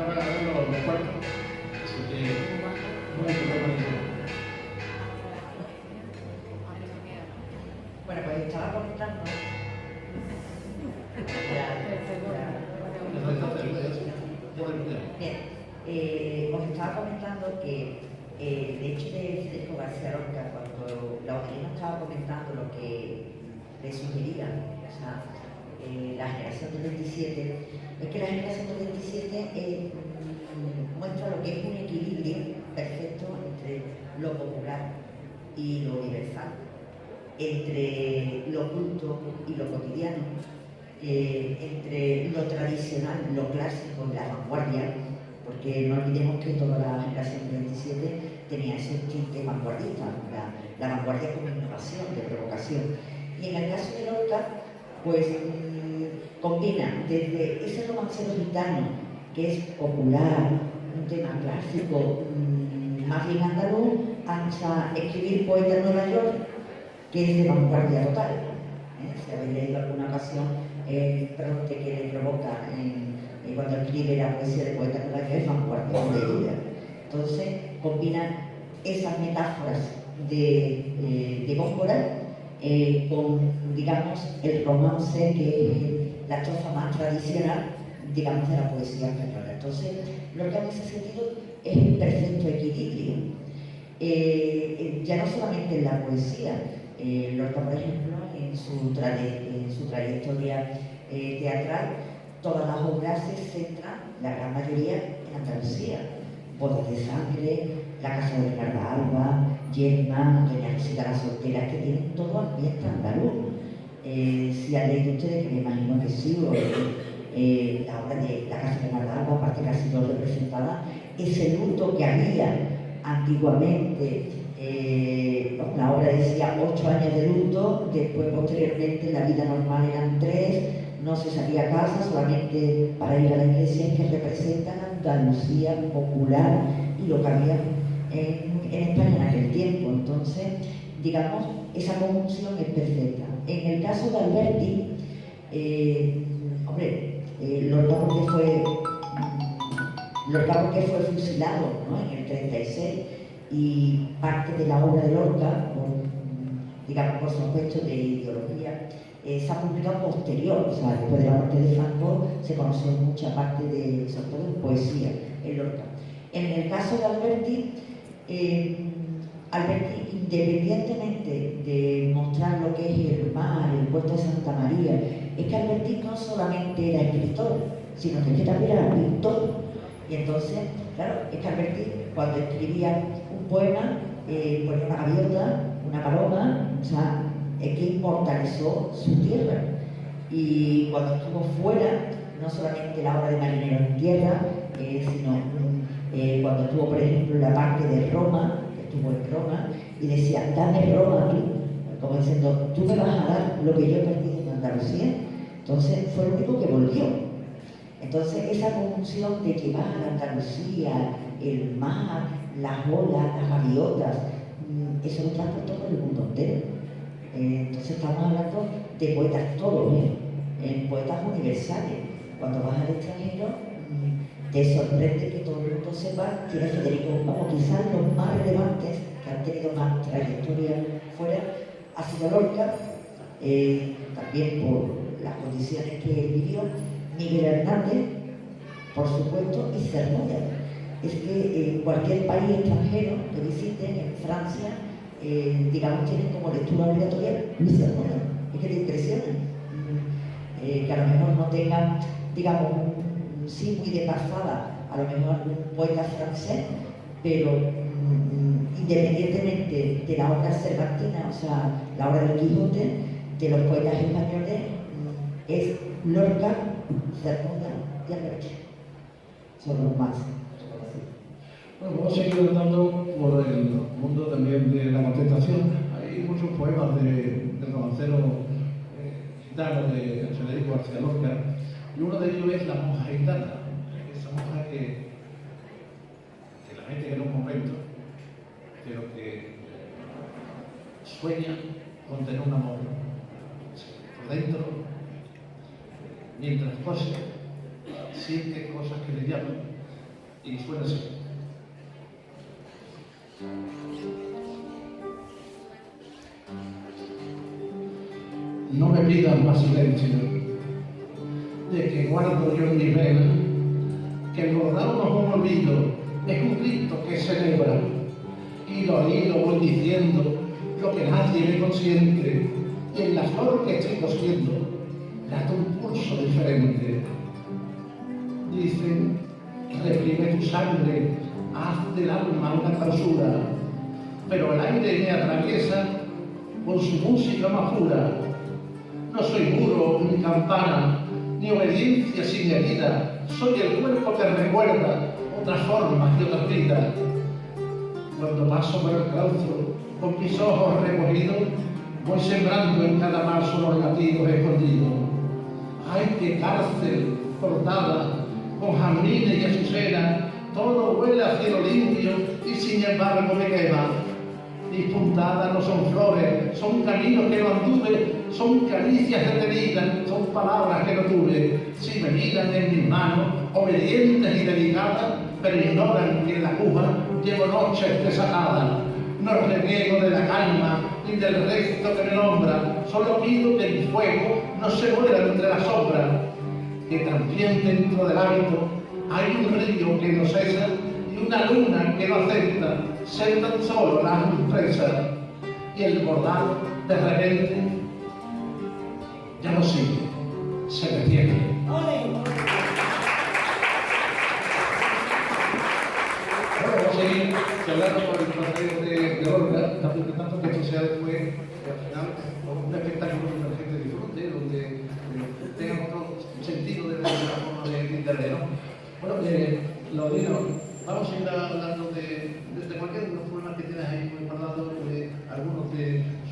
[SPEAKER 6] ahora van a ver los cuartos. Así que, muy bonito.
[SPEAKER 4] Bueno, pues estaba comentando. Bien, os estaba comentando que el hecho de Federico García Lorca, cuando la autora estaba comentando lo que le sugería, o sea, la generación del 27, es que la generación del 27 muestra lo que es un equilibrio perfecto entre lo popular y lo universal, entre lo culto y lo cotidiano, entre lo tradicional, lo clásico y la vanguardia, porque no olvidemos que toda la generación del 27 tenía ese tinte vanguardista, la vanguardia como innovación, de provocación. Y en el caso de Lorca, pues combina desde ese romancero gitano, que es popular, un tema clásico, más bien andaluz, hasta escribir poeta en Nueva York, que es de vanguardia total. Si habéis leído alguna ocasión, el fronte que le provoca cuando escribe la poesía de poeta en Nueva York es vanguardia de ella. Entonces, combina esas metáforas de Góngora con, digamos, el romance, que es la estrofa más tradicional, digamos, de la poesía española. Entonces, lo que en ese sentido es un perfecto equilibrio. Ya no solamente en la poesía, Lorca, por ejemplo, en su trayectoria teatral, todas las obras se centran, la gran mayoría, en Andalucía. Bodas de sangre, La casa de Bernarda Alba, Yerma, Doña Rosita la soltera, que tienen todo ambiente andaluz. Si han leído ustedes, que me imagino que sí, la obra de La casa de Bernarda Alba, aparte que ha sido representada, ese luto que había antiguamente. La obra decía 8 años de luto, después posteriormente la vida normal eran 3, no se salía a casa, solamente para ir a la iglesia, que representan Andalucía popular y lo que había en España en aquel tiempo. Entonces, digamos, esa conjunción es perfecta. En el caso de Alberti, Lorca porque fue fusilado, ¿no?, en el 36, y parte de la obra de Lorca, por su aspecto de ideología, se ha publicado posterior, o sea, después de la muerte de Franco se conoció mucha parte de, sobre todo en poesía, en Lorca. En el caso de Alberti, independientemente de mostrar lo que es el mar, el puerto de Santa María, es que Alberti no solamente era escritor, sino que también era pintor. Y entonces, claro, es que Alberti, cuando escribía un poema, ponía una gaviota, una paloma, o sea, es que inmortalizó su tierra. Y cuando estuvo fuera, no solamente la obra de Marinero en Tierra, sino cuando estuvo, por ejemplo, en la parte de Roma, que estuvo en Roma, y decía, dame Roma tú, como diciendo, tú me vas a dar lo que yo he perdido en Andalucía. Entonces fue lo único que volvió. Entonces esa conjunción de que va a la Andalucía, el mar, las olas, las gaviotas, eso lo transportó por el mundo entero. Entonces estamos hablando de poetas todos, poetas universales. Cuando vas al extranjero, te sorprende que todo el mundo sepa quién es Federico. Vamos, quizás los más relevantes que han tenido más trayectoria fuera ha sido Lorca, también por las condiciones que él vivió, Miguel Hernández, por supuesto, y Cernuda. Es que cualquier país extranjero que visiten, en Francia, digamos, tienen como lectura obligatoria Luis Cernuda. Es que te impresiona. Que a lo mejor no tengan, digamos, sí muy de pasada, a lo mejor un poeta francés, pero independientemente de la obra cervantina, o sea, la obra del Quijote, de los poetas españoles, es Lorca, Cernuda y Alberti. Son los más.
[SPEAKER 6] Bueno, vamos a seguir andando por el mundo también de la contestación. Hay muchos poemas del romancero gitano de Federico García Lorca, y uno de ellos es La monja gitana, esa monja que la gente en un momento, pero que sueña con tener un amor por dentro, mientras cose, siente cosas que le llaman y suena así. No me pidas más silencio, de que guardo yo en mi vena, que el bordado no es un olvido, es un grito que celebra, y lo oído voy diciendo lo que nadie me consiente, y en la flor que estoy cosiendo, late un pulso diferente. Dicen, reprime tu sangre, haz del alma una clausura, pero el aire me atraviesa con su música más pura. No soy muro ni campana, ni obediencia sin herida, soy el cuerpo que recuerda otras formas y otras vidas. Cuando paso por el claustro, con mis ojos recogidos, voy sembrando en cada marzo los latidos escondidos. ¡Ay, qué cárcel cortada, con jazmines y azucenas! Todo huele a cielo limpio y sin embargo me quema. Mis puntadas no son flores, son caminos que no anduve, son caricias detenidas, son palabras que no tuve. Si me miran en mis manos, obedientes y delicadas, pero ignoran que en la cuba llevo noches desatadas. No reniego de la calma ni del resto que me nombra, solo pido que mi fuego no se muera entre las sombras. Que también dentro del hábito hay un río que no cesa y una luna que no acepta ser tan solo la sorpresa. Y el bordado de repente ya no sigue, se detiene. Bueno, vamos a seguir hablando por el paseo de Lorca, tanto que esto sea después, al final, un espectáculo que la gente disfrute, donde tenga otro sentido de la forma de internet, ¿no? Bueno, lo digo, vamos a ir hablando de cualquier de los poemas que tienes ahí muy parlado, algunos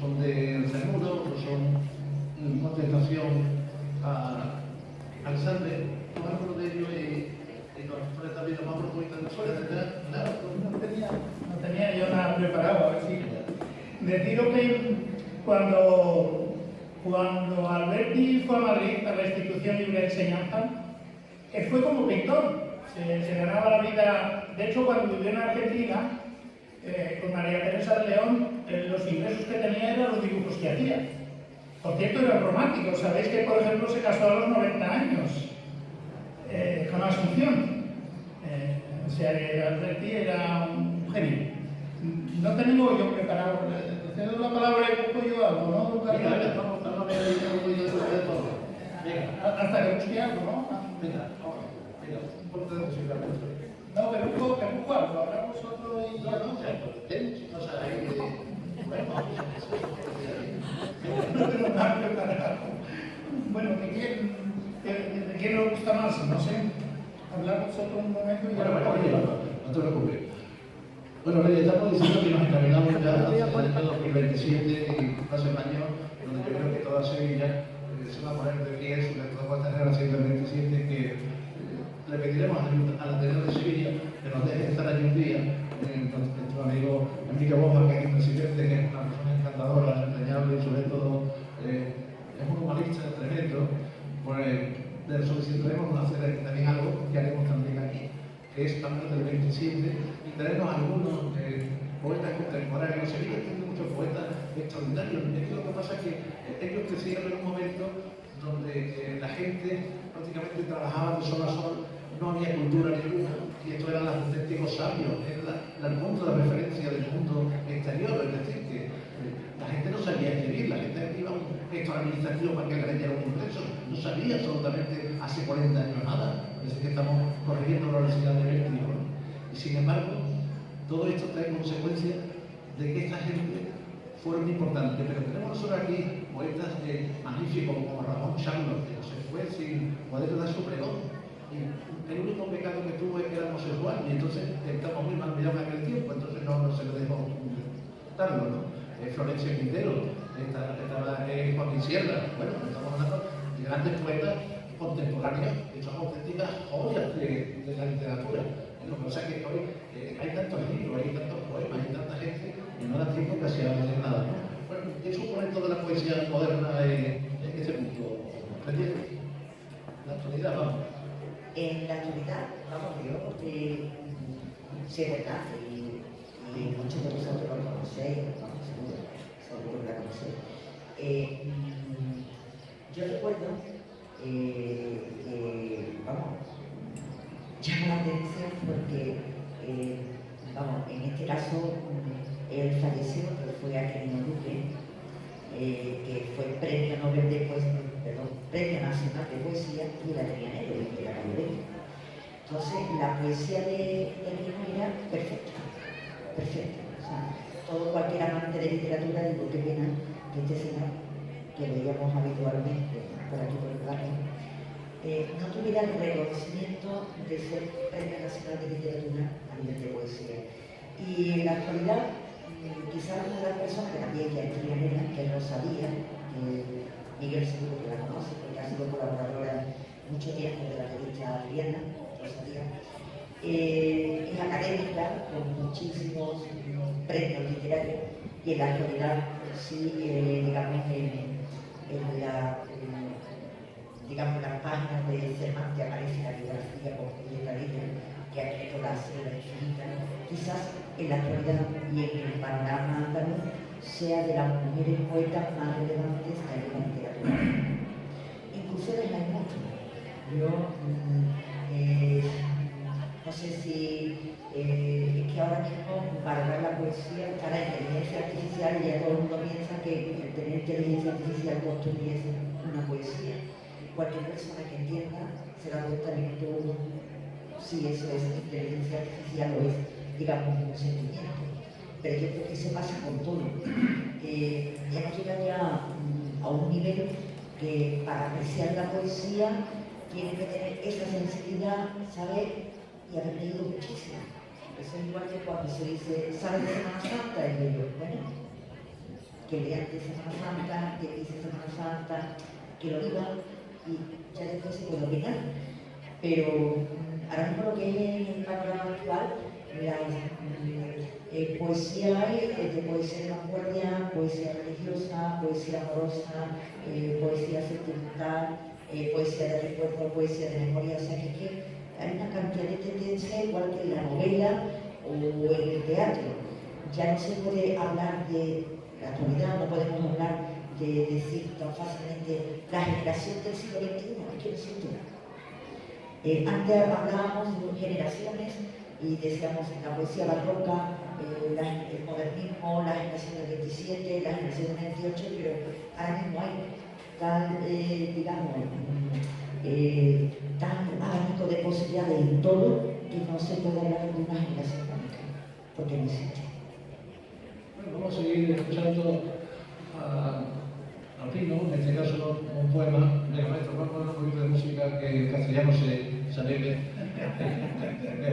[SPEAKER 6] son de Cernuda, otros son contestación a Alexandre, algunos de ellos y nos pone también los más propuestas de la
[SPEAKER 5] no tenía yo nada preparado, a ver si. Deciros que cuando Alberti fue a Madrid a la Institución Libre de Enseñanza, él fue como pintor. Se ganaba la vida. De hecho, cuando vivió en Argentina, con María Teresa de León, los ingresos que tenía eran los dibujos que hacía. Por cierto, eran románticos. Sabéis que, por ejemplo, se casó a los 90 años con Asunción. O sea, Alberti era un genio. No tenemos yo preparado. Cedo la palabra y busco yo algo, ¿no? Hasta que busque algo, ¿no? No, pero busco algo. Ahora vosotros y yo, ¿no? No tengo nada preparado. Bueno, ¿de quién nos gusta más? No sé. Hablar vosotros un momento y ya lo
[SPEAKER 6] no te preocupes. Bueno, le estamos diciendo que nos encaminamos ya hacia el 2027 y Plaza Español, donde yo creo que toda Sevilla se va a poner de pie su lector de esta generación del 27, que le pediremos al Ateneo de Sevilla que nos deje estar allí un día. Nuestro amigo Enrique Boja, que es el presidente, que es una persona encantadora, entrañable y sobre todo es un humanista tremendo, pues le solicitaremos hacer también algo que haremos también aquí, que es hablar del 27 y traernos algunos poetas contemporáneos. Sevilla tiene muchos poetas extraordinarios. Es que lo que pasa es que ellos crecieron en un momento donde la gente prácticamente trabajaba de sol a sol, no había cultura ninguna, y esto eran los auténticos sabios, era el punto de referencia del mundo exterior, es decir, que la gente no sabía escribir, la gente iba a un sector administrativo para que la gente era un ingreso, no sabía absolutamente hace 40 años nada, es decir, que estamos corrigiendo la necesidad de ver, y sin embargo, todo esto trae consecuencia de que esta gente fueron importantes, pero tenemos nosotros aquí poetas magníficos como Ramón Charlos, que no se fue sin poder dar su pregón. El único pecado que tuvo es que era homosexual y entonces estamos muy mal mirados en aquel tiempo, entonces no se lo dejó darlo, ¿no? Florencia Quintero, estaba Joaquín Sierra, bueno, estamos hablando de grandes poetas contemporáneas que son auténticas joyas de la literatura. Lo que pasa es que hoy hay tantos libros, hay tantos poemas, hay tanta gente y no da tiempo casi a hacer nada, ¿no? Bueno, ¿qué supone toda la poesía moderna en ese punto? La actualidad, vamos.
[SPEAKER 4] En la actualidad, vamos, yo sí es verdad, y muchos de vosotros lo conocéis, seguro que la conocéis. Yo recuerdo que, vamos, llama la atención porque, vamos, en este caso, él falleció, que fue Aquilino Duque, que fue Premio Nobel de Poesía, Premio Nacional de Poesía, y la tenía negro, y la Calderón. Entonces, la poesía de Aquilino era perfecta, perfecta. O sea, todo cualquier amante de literatura, digo, qué pena que este señor, que veíamos habitualmente por aquí por el barrio, no tuviera el reconocimiento de ser Premio Nacional de Literatura a nivel de poesía. Y en la actualidad, quizás una de las personas que también ya es trianera, que no sabía, Miguel seguro que la conoce, porque ha sido colaboradora mucho tiempo de la revista Triana, lo sabía. Es académica, con muchísimos premios literarios, y en la actualidad, sí, digamos, en las páginas de Cervantes aparece la biografía con Julieta Villa, que ha escrito La Selva Infinita. Quizás en la actualidad y en el panorama andaluz sea de las mujeres poetas más relevantes que hay en la literatura. Incluso hay muchos. Yo no sé si es que ahora mismo valorar la poesía está la inteligencia artificial y ya todo el mundo piensa que el tener inteligencia artificial construye una poesía. Cualquier persona que entienda se da cuenta de que todo, si eso es inteligencia artificial o es, digamos, un sentimiento. Pero yo creo que se pasa con todo. Hemos llegado ya a un nivel que para apreciar la poesía tiene que tener esa sensibilidad, saber y haber leído muchísimo. Eso es igual que cuando se dice, ¿sabes de Semana Santa? Y yo, bueno, que lean de Semana Santa, que dice Semana Santa, que lo digan y ya después se puede opinar. Pero ahora mismo lo que es en el panorama actual, poesía hay desde poesía de vanguardia, poesía religiosa, poesía amorosa, poesía sentimental, poesía de recuerdo, poesía de memoria. O sea que hay una cantidad de tendencias igual que en la novela o en el teatro. Ya no se puede hablar de la actualidad, no podemos hablar de decir tan fácilmente la generación del siglo XXI, es que no existe. Antes hablábamos de generaciones y decíamos la poesía barroca, el modernismo, la generación del 27, la generación del 28, pero ahora mismo hay tal, digamos, tan abanico de posibilidades en todo que no se puede hablar de una generación única, porque no existe.
[SPEAKER 6] Bueno, vamos a seguir escuchando a Pino, en este caso un poema de maestro. Vamos a poner un poquito de música que en castellano se alegue.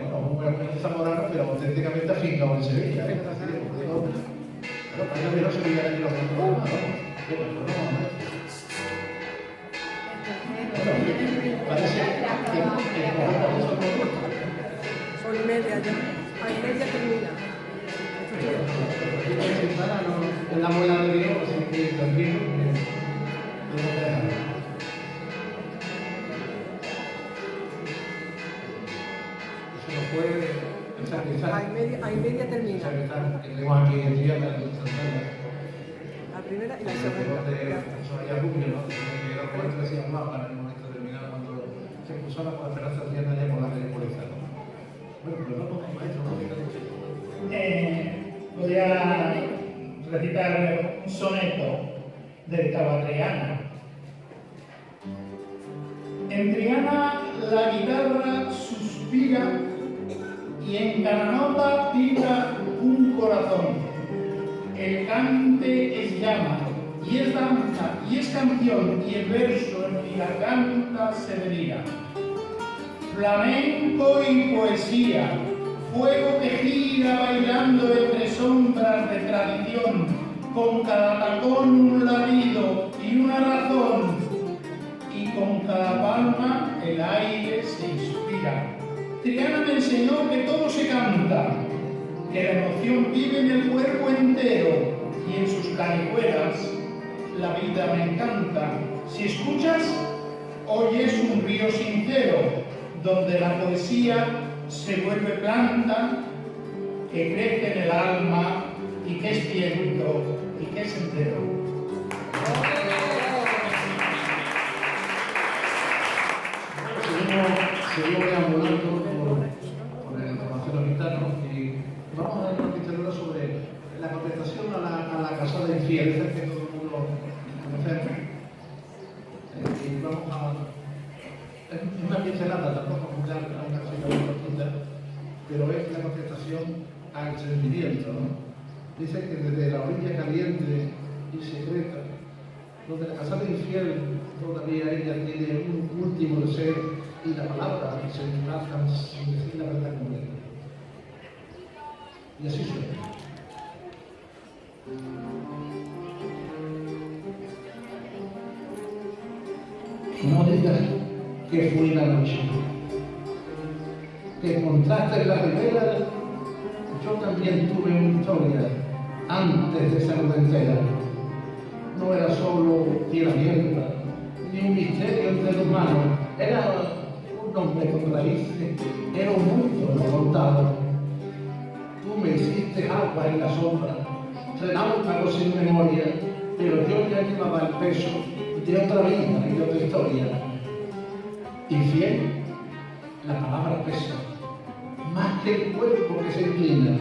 [SPEAKER 6] Un zamorano, pero auténticamente afincado en Sevilla. Pero para que no se olviden de los
[SPEAKER 7] Son y media ya. A y media termina.
[SPEAKER 6] En la muela de Dios, así que tranquilo, que no te dejan. Eso no fue el sacrificio.
[SPEAKER 7] A y media termina.
[SPEAKER 6] Que tenemos aquí en día para
[SPEAKER 7] La primera y la segunda.
[SPEAKER 6] Soraya Rubio, ¿no? Que los poetas decían más para el momento determinado cuando se cruzaba con la Esperanza Triana ya por la calle Pureza, ¿no? Bueno, pues vamos con maestro, ¿no?
[SPEAKER 5] Voy a recitar un soneto dedicado a Triana. En Triana la guitarra suspira y en cada nota vibra un corazón. El cante es llama, y es danza, y es canción, y el verso en mi garganta se delira. Flamenco y poesía, fuego que gira bailando entre sombras de tradición, con cada tacón un latido y una razón, y con cada palma el aire se inspira. Triana me enseñó que todo se canta, que la emoción vive en el cuerpo entero, y en sus carihuelas la vida me encanta. Si escuchas, oyes un río sincero, donde la poesía se vuelve planta, que crece en el alma, y que es viento, y que es entero.
[SPEAKER 6] Seguimos deambulando por el conocimiento gitano y vamos a dar una pincelada sobre la contestación a la casada infiel, esa que todo el mundo conoce. Y vamos a... Es una pincelada, tampoco es una cosita muy profunda, pero es la contestación al sentimiento, ¿no? Dice que desde la orilla caliente y secreta, donde la casada infiel todavía ella tiene un último deseo y la palabra se enlazan sin decir la verdad completa. Y así suena. No digas que fui la noche, que encontraste en la ribera. Yo también tuve una historia antes de ser entera. No era solo piel abierta, ni un misterio entre tus manos. Era un hombre con raíces, era un mundo no contado. Tú me hiciste agua en la sombra, relámpagos sin memoria, pero yo ya llevaba el peso de otra vida y de otra historia. Infiel, la palabra pesa, más que el cuerpo que se inclina.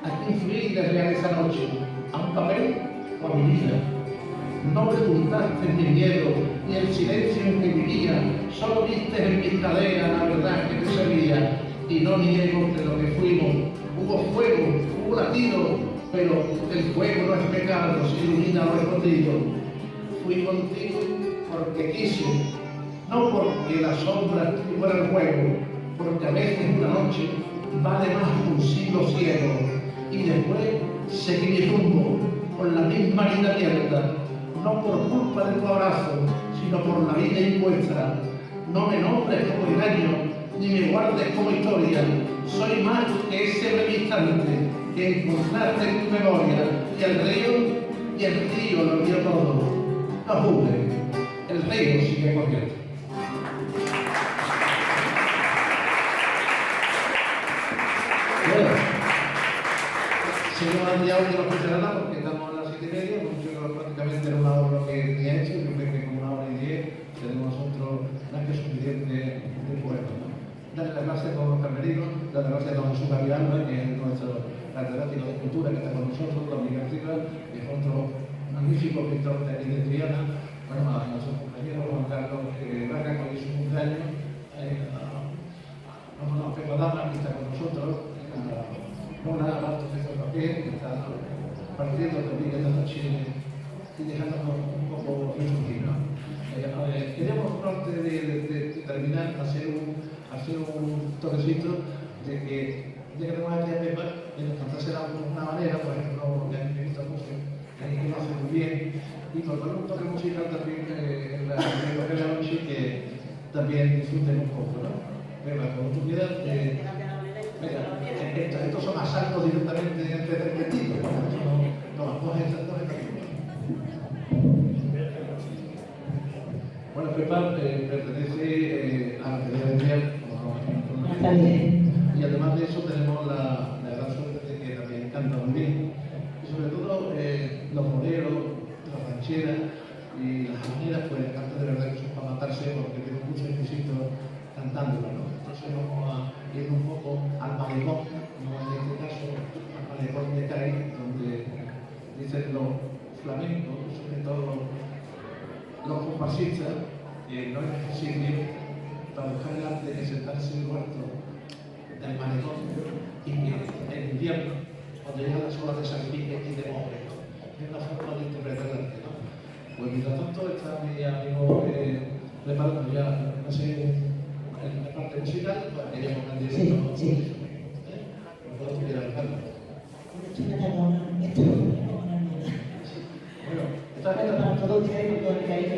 [SPEAKER 6] ¿A quién fui de real esa noche? ¿A un papel o a mi vida? No preguntaste mi miedo ni el silencio en que vivía, solo viste en mis caderas la verdad que te servía. Y no niego que lo que fuimos, hubo fuego, hubo latido, pero el fuego no es pecado, se ilumina lo escondido. Fui contigo porque quise, no porque la sombra fuera el juego, porque a veces una noche vale más que un siglo ciego. Y después seguí mi rumbo con la misma vida abierta, no por culpa de tu abrazo, sino por la vida impuesta. No me nombres como engaño, ni me guardes como historia. Soy más que ese breve instante que encontraste en tu memoria. Y el río lo vio todo. No juzgues, el río sigue corriendo. Bueno, señor Andiao, yo no escucharé nada porque estamos a las 7:30, pues yo creo que prácticamente era una hora que tenía hecho, yo creo que con 1 hora y 10 tenemos nosotros más que suficiente de poemas, ¿no? Darle las gracias a todos los carmelinos, darle las gracias a don Jesús Gavialba, que es nuestro catedrático de cultura que está con nosotros, don Miguel García, que es otro magnífico pintor de aquí de Triana. Bueno, a nuestros compañeros, Juan Carlos Vaca, que hoy es su cumpleaños, a Pepa Dama, que está con nosotros, Mona Bartos de Papel, que está partiendo también de esta Chile y dejándonos un poco refugir, ¿no? Queríamos, antes de terminar, hacer un toquecito de que tenemos aquí a Pepa, de nos cantase una manera, por ejemplo, de Angelita Muse, que lo hace muy bien, y nos da un toque musical también en la noche que también disfruten un poco, ¿no? Venga, como tú quieras, venga, estos son asaltos directamente entretenidos, no, vamos a entrar aquí. Bueno, Pepa pertenece a la Feria de Miel, y además de eso tenemos la gran suerte de que también canta muy bien, y sobre todo los boleros, las rancheras y las habaneras, pues el canto de verdad que son para matarse porque tienen muchos exquisitos cantándolo, ¿no? Entonces vamos a ir un poco al malecón, no en este caso al malecón de Cádiz, donde dicen los flamencos, sobre todo los comparsistas, no es necesario para buscar el arte de sentarse en el huerto del malecón y que en invierno, cuando llegan las olas de Sanquique y de Mobre, ¿no? Es una forma de interpretar el arte, ¿no? Pues mientras tanto está mi amigo preparando ya, no sé, en la parte musical, para que lleguemos al directo.
[SPEAKER 4] Sí.
[SPEAKER 6] Cuando tú quieras, Carlos. Bueno, esta vez
[SPEAKER 4] para todos ustedes, con el cariño.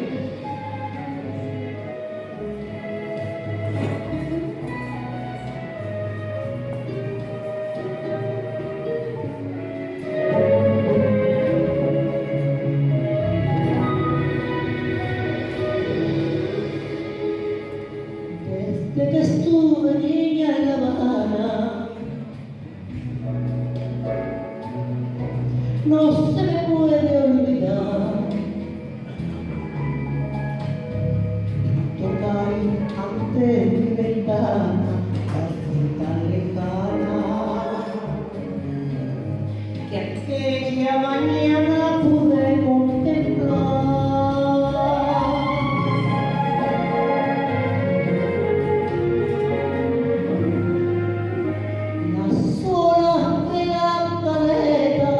[SPEAKER 8] Desde que estuve niña en La Habana, no se me puede olvidar tocar ante mi ventana la tan lejana que aquella mañana pude contemplar. Las olas de la caleta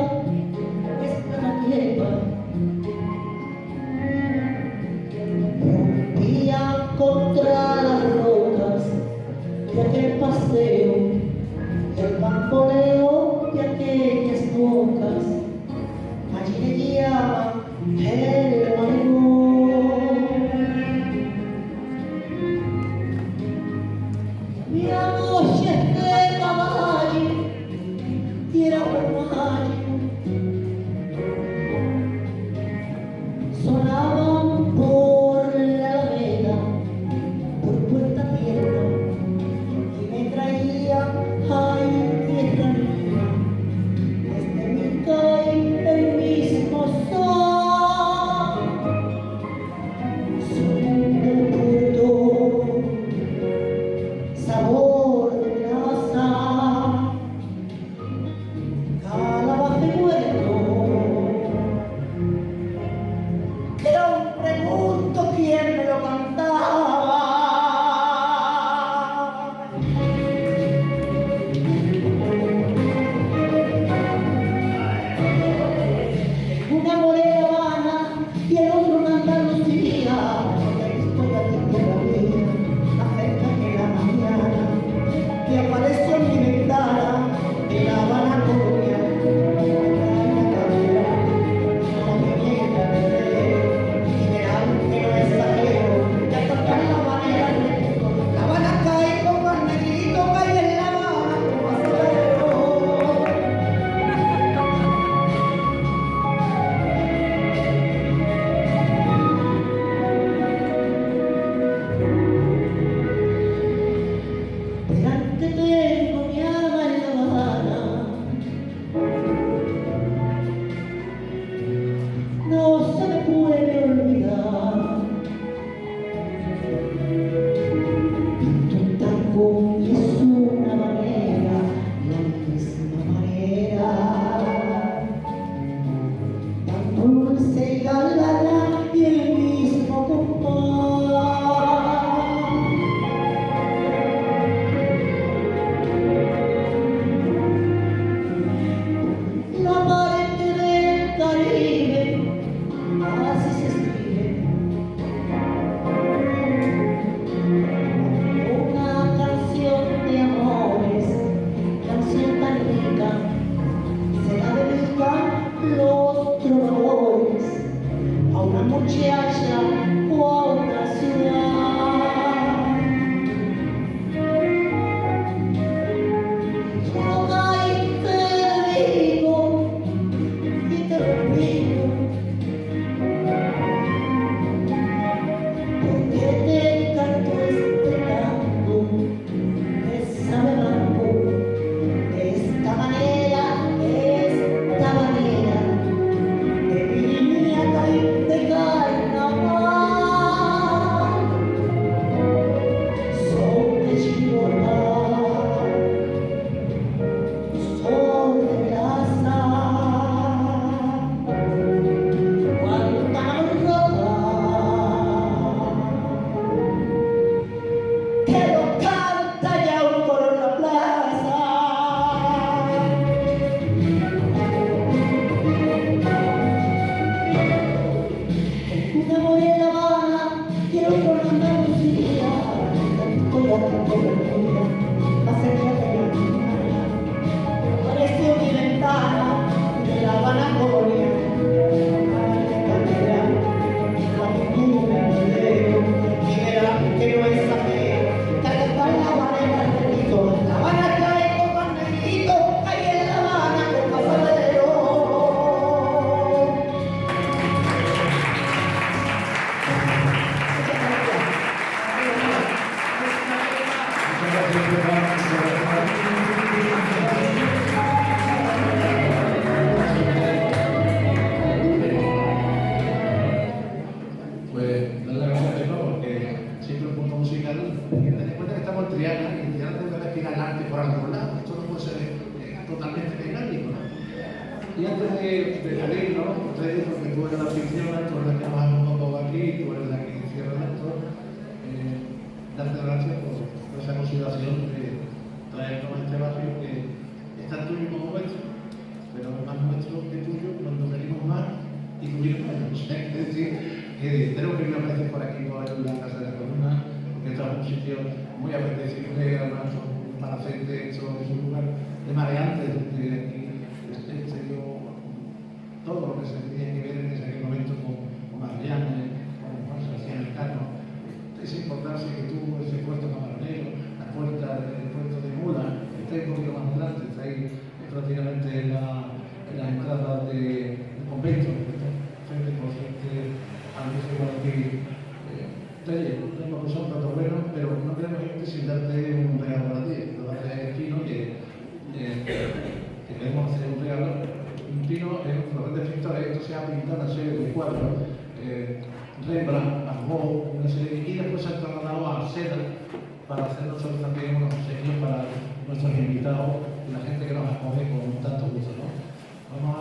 [SPEAKER 6] antes de pedirnos, porque tú eres la anfitriona, tú eres la que más un poco aquí, tú eres la que cierra esto, darte gracias por esa consideración de traernos a este barrio que es tan tuyo como nuestro, pero es más nuestro que tuyo, nos venimos más y tuvimos menos. Es decir, tenemos que ir a veces por aquí, por la Casa de la Columna, porque esto es un sitio muy apetecible, además para hacer de esto es un lugar de mareantes, donde aquí se dio todo lo que se tenía que ver en ese momento con Mariana, con Juan Sebastián Elcano. Esa importancia que tuvo ese puerto camaronero, la puerta del puerto de Mula, está un poquito más adelante, está ahí prácticamente en la entrada del convento, frente por frente a lo que se llama aquí. Tenemos que son platos buenos, pero no queremos irte sin darte un regalo para ti. Lo vas a traer el Pino, que queremos hacer un regalo. Un Pino es un grandes pintores, esto se ha pintado una serie de cuadros, Rembrandt, Van Gogh, una serie, y después se ha trasladado a Seda para hacer nosotros también unos obsequios para nuestros invitados y la gente que nos acoge con tanto gusto, ¿no? Vamos a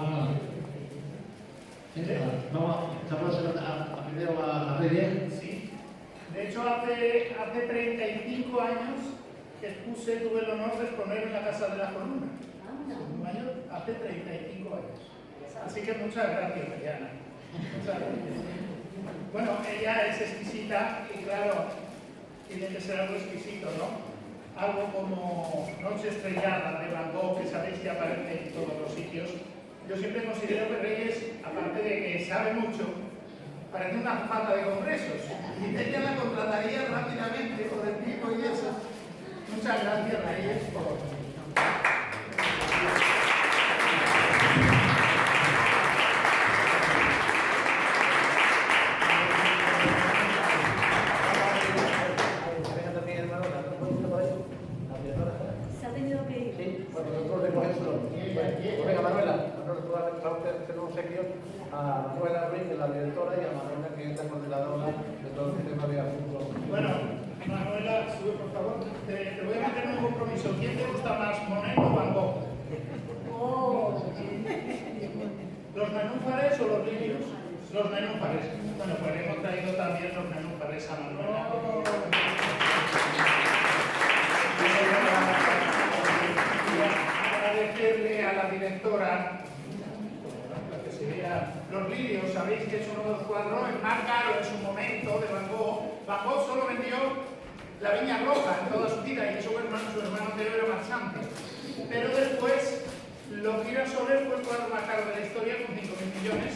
[SPEAKER 6] primero a Reyes.
[SPEAKER 5] Sí. De hecho, hace 35 años tuve el honor de exponer en la Casa de la Columna. Hace 35 años. Así que muchas gracias, Mariana. Muchas gracias. Bueno, ella es exquisita y claro, tiene que ser algo exquisito, ¿no? Algo como Noche Estrellada de Van Gogh, que sabéis que aparece en todos los sitios. Yo siempre considero que Reyes, aparte de que sabe mucho, parece una azafata de congresos. Y ella la contrataría rápidamente por el tipo y eso. Muchas gracias, Reyes, por...
[SPEAKER 9] Se ha tenido que ir.
[SPEAKER 6] Sí, bueno, nosotros recogemos. Pues venga, Manuela, tú vas a hacer un obsequio a Manuela Ruiz, que es la directora, y a Manuela, que es la coordinadora de todo el tema de asuntos.
[SPEAKER 5] Bueno, Manuela, sube por favor. Te voy a meter en un compromiso. ¿Quién te gusta más, Monet o Van Gogh?
[SPEAKER 9] Oh.
[SPEAKER 5] ¿Los nenúfares o los lirios? Los nenúfares. Bueno, pues hemos traído también los nenúfares a Manuela. Agradecerle a la directora que se vea los lirios. Sabéis que es uno de los cuadros más caros en su momento de Van Gogh. Van Gogh solo vendió la Viña Roja en toda su vida y eso su hermano Teo era marchante. Pero después los girasoles fue el cuadro más caro de la historia con 5.000 millones.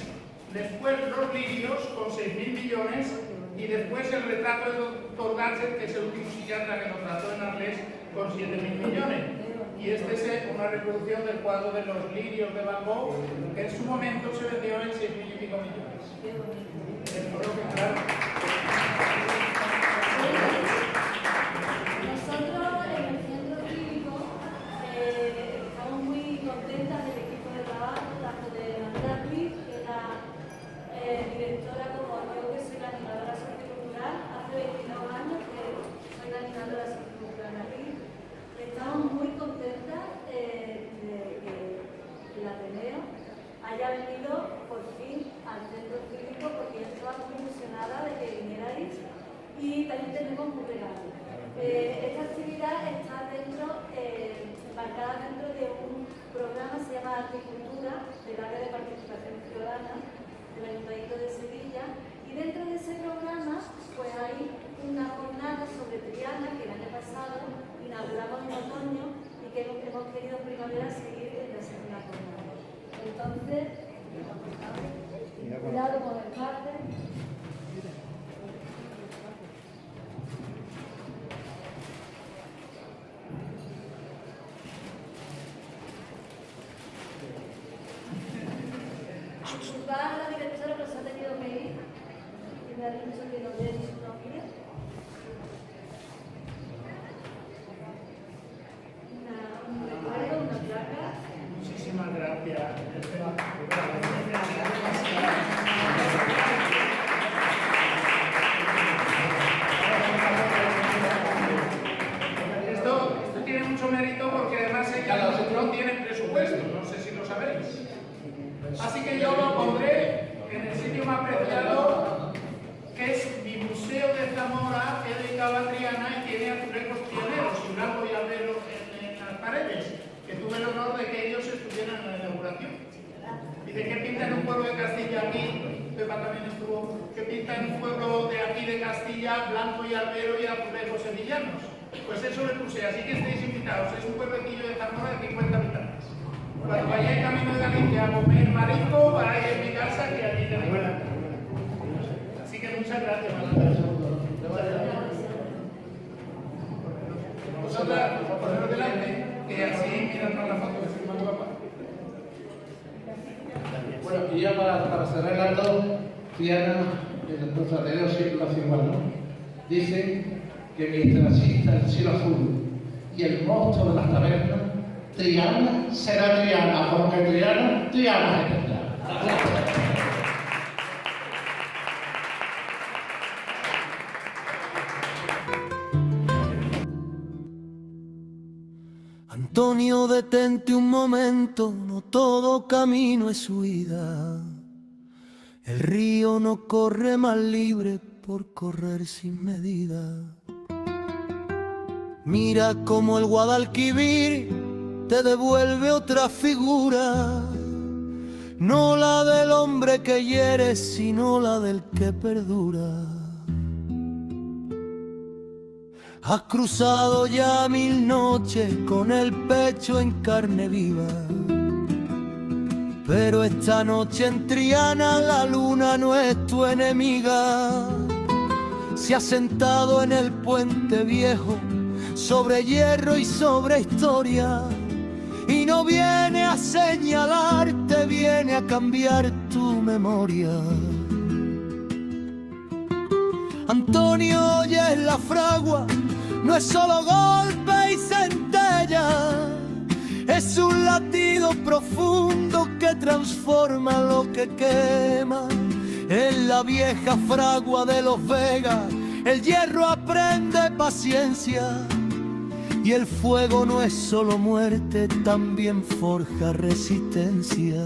[SPEAKER 5] Después los lirios con 6.000 millones y después el retrato de Dr. Gadget, que es el último psiquiatra que nos trató en Arles, con 7.000 millones. Y este es una reproducción del cuadro de los lirios de Van Gogh, que en su momento se vendió en 6.000 y pico millones. Claro.
[SPEAKER 9] Nosotros en el centro cívico estamos muy contentas del equipo de trabajo, tanto de Manuela Ruiz, que es la directora, como yo, que soy la animadora sociocultural. Hace 22 años que soy la animadora sociocultural aquí. Estamos muy contentas de que el Ateneo haya venido por fin al centro cívico, porque yo estaba muy ilusionada de que vinierais y también tenemos un regalo. Esta actividad está embarcada dentro de un programa que se llama Arte y Cultura, del área de participación ciudadana del Ayuntamiento de Sevilla, y dentro de ese programa pues hay una jornada sobre Triana que el año pasado inauguramos en otoño y que hemos querido en primavera seguir en la segunda jornada. Entonces, cuidado con el cártel. Disculpad a la directora que se ha tenido que ir y me ha dicho que no dé su nombre. Un recuerdo, una placa.
[SPEAKER 5] Muchísimas gracias. Así que yo lo pondré en el sitio más preciado, que es mi Museo de Zamora, que he dedicado a Triana y tiene azulejos pioneros y blanco y albero en las paredes, que tuve el honor de que ellos estuvieran en la inauguración. Dice, ¿qué pinta en un pueblo de Castilla aquí? Pepa también estuvo. ¿Qué pinta en un pueblo de aquí de Castilla, blanco y albero y azulejos sevillanos? Pues eso le puse, así que estáis invitados. Es un pueblecillo de Zamora de 50 habitantes. Cuando vayáis camino de Galicia a comer marisco, vais en mi casa, que allí tenéis. Así que muchas gracias, vosotras, poneros delante, que así mirando la foto que soy más guapa.
[SPEAKER 6] Bueno, y ya para cerrar el acto, Triana, nuestra Ateneo siempre lo hace igual, ¿no? Dicen que mientras exista el cielo azul y el monstruo de las tabernas, Triana será Triana, porque Triana es eterna.
[SPEAKER 2] Antonio, detente un momento, no todo camino es huida. El río no corre más libre por correr sin medida. Mira cómo el Guadalquivir te devuelve otra figura, no la del hombre que hiere, sino la del que perdura. Has cruzado ya 1000 noches con el pecho en carne viva, pero esta noche en Triana la luna no es tu enemiga. Se ha sentado en el puente viejo, sobre hierro y sobre historia, y no viene a señalarte, viene a cambiar tu memoria. Antonio, oyes la fragua, no es solo golpe y centella, es un latido profundo que transforma lo que quema. En la vieja fragua de los Vegas, el hierro aprende paciencia, y el fuego no es solo muerte, también forja resistencia.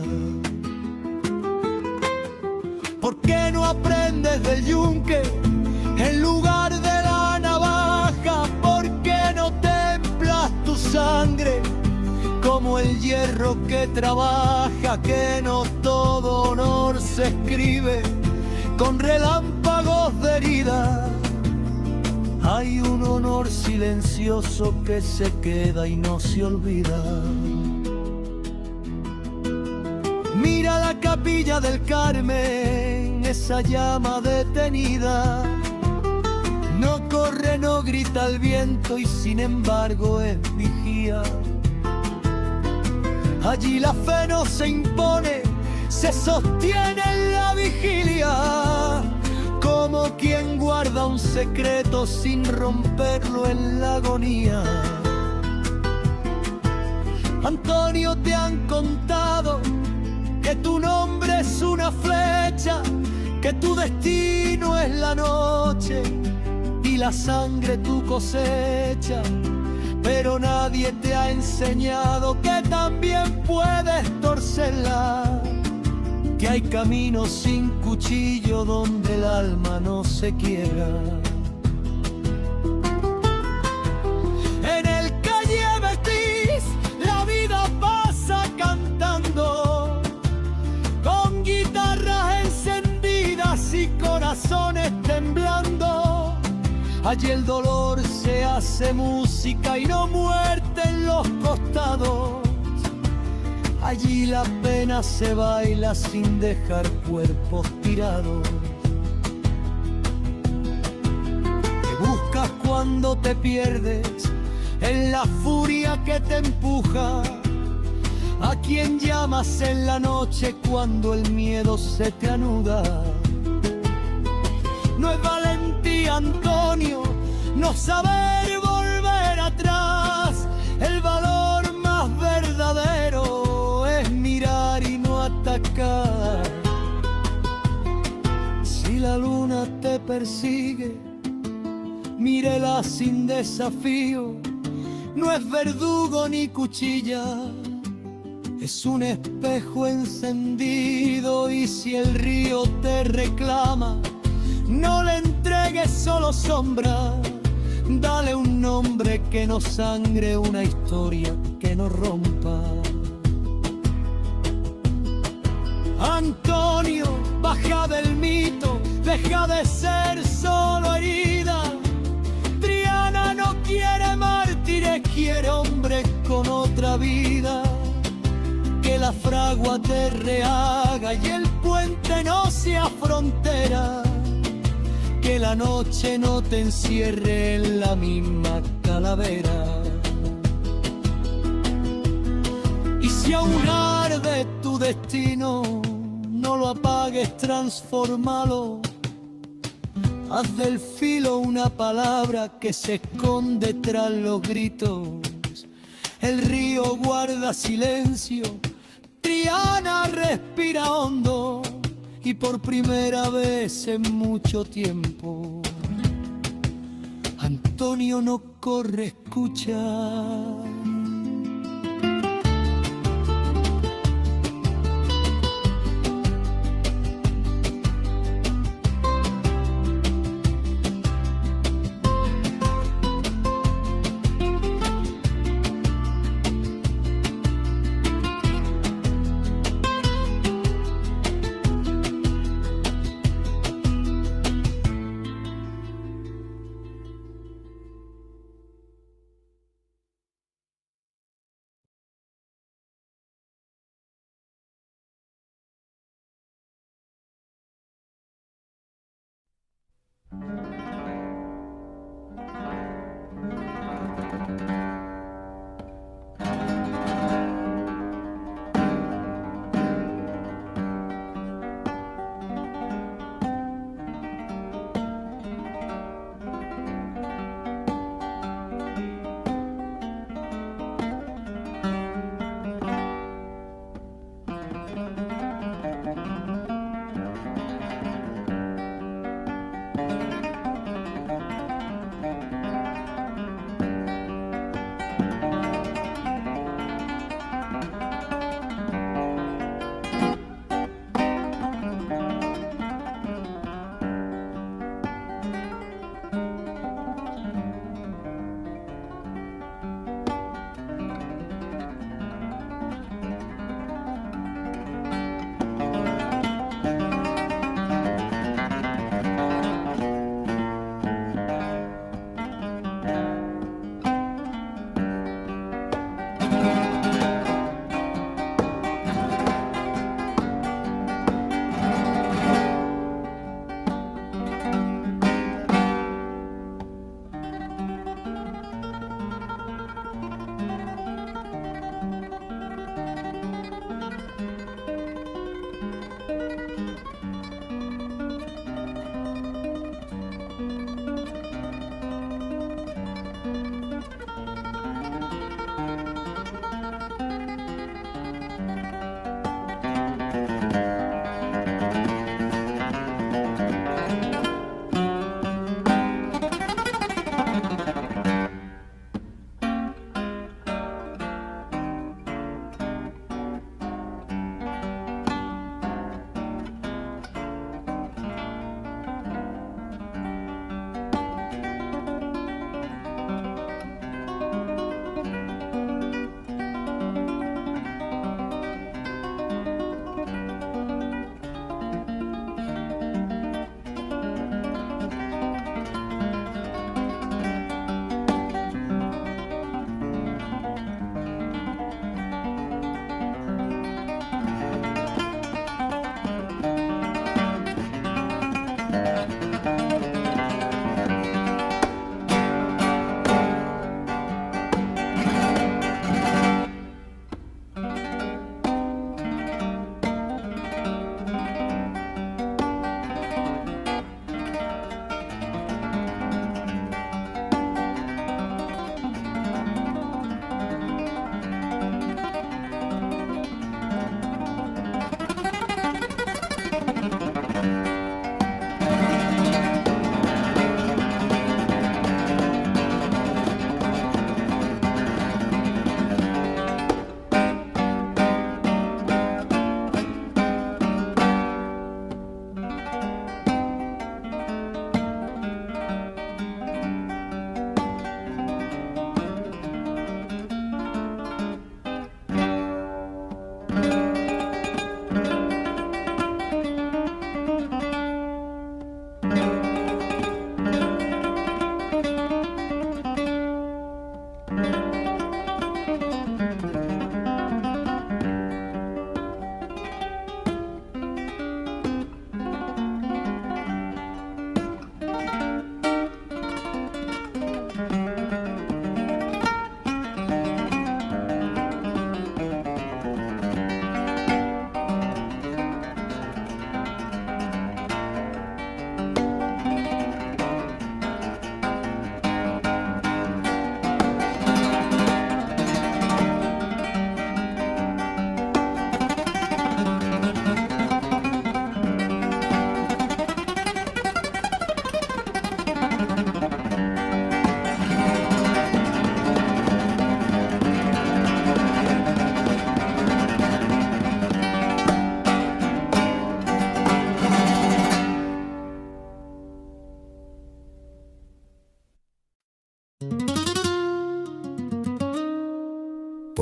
[SPEAKER 2] ¿Por qué no aprendes del yunque en lugar de la navaja? ¿Por qué no templas tu sangre como el hierro que trabaja? Que no todo honor se escribe con relámpagos de herida. Hay un honor silencioso que se queda y no se olvida. Mira la capilla del Carmen, esa llama detenida. No corre, no grita el viento y sin embargo es vigía. Allí la fe no se impone, se sostiene en la vigilia, como quien guarda un secreto sin romperlo en la agonía. Antonio, te han contado que tu nombre es una flecha, que tu destino es la noche y la sangre tu cosecha, pero nadie te ha enseñado que también puedes torcerla, que hay caminos sin cuchillo donde el alma no se quiebra. En el calle Betis la vida pasa cantando, con guitarras encendidas y corazones temblando. Allí el dolor se hace música y no muerte en los costados. Allí la pena se baila sin dejar cuerpos tirados. Te buscas cuando te pierdes en la furia que te empuja. A quien llamas en la noche cuando el miedo se te anuda. No es valentía, Antonio, no saber volver atrás. El valor más verdadero es mirar y no atacar. Si la luna te persigue, mírela sin desafío. No es verdugo ni cuchilla, es un espejo encendido, y si el río te reclama, no le entregues solo sombra, dale un nombre que no sangre, una historia que no rompa. Antonio, baja del mito, deja de ser solo herida. Triana no quiere mártires, quiere hombres con otra vida. Que la fragua te rehaga y el puente no sea frontera. Que la noche no te encierre en la misma calavera. Y si aún arde tu destino, no lo apagues, transfórmalo. Haz del filo una palabra que se esconde tras los gritos. El río guarda silencio, Triana respira hondo, y por primera vez en mucho tiempo, Antonio no corre, escucha.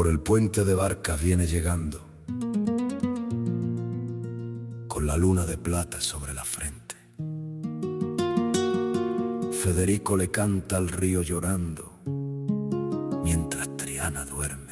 [SPEAKER 1] Por el puente de barcas viene llegando, con la luna de plata sobre la frente. Federico le canta al río llorando, mientras Triana duerme.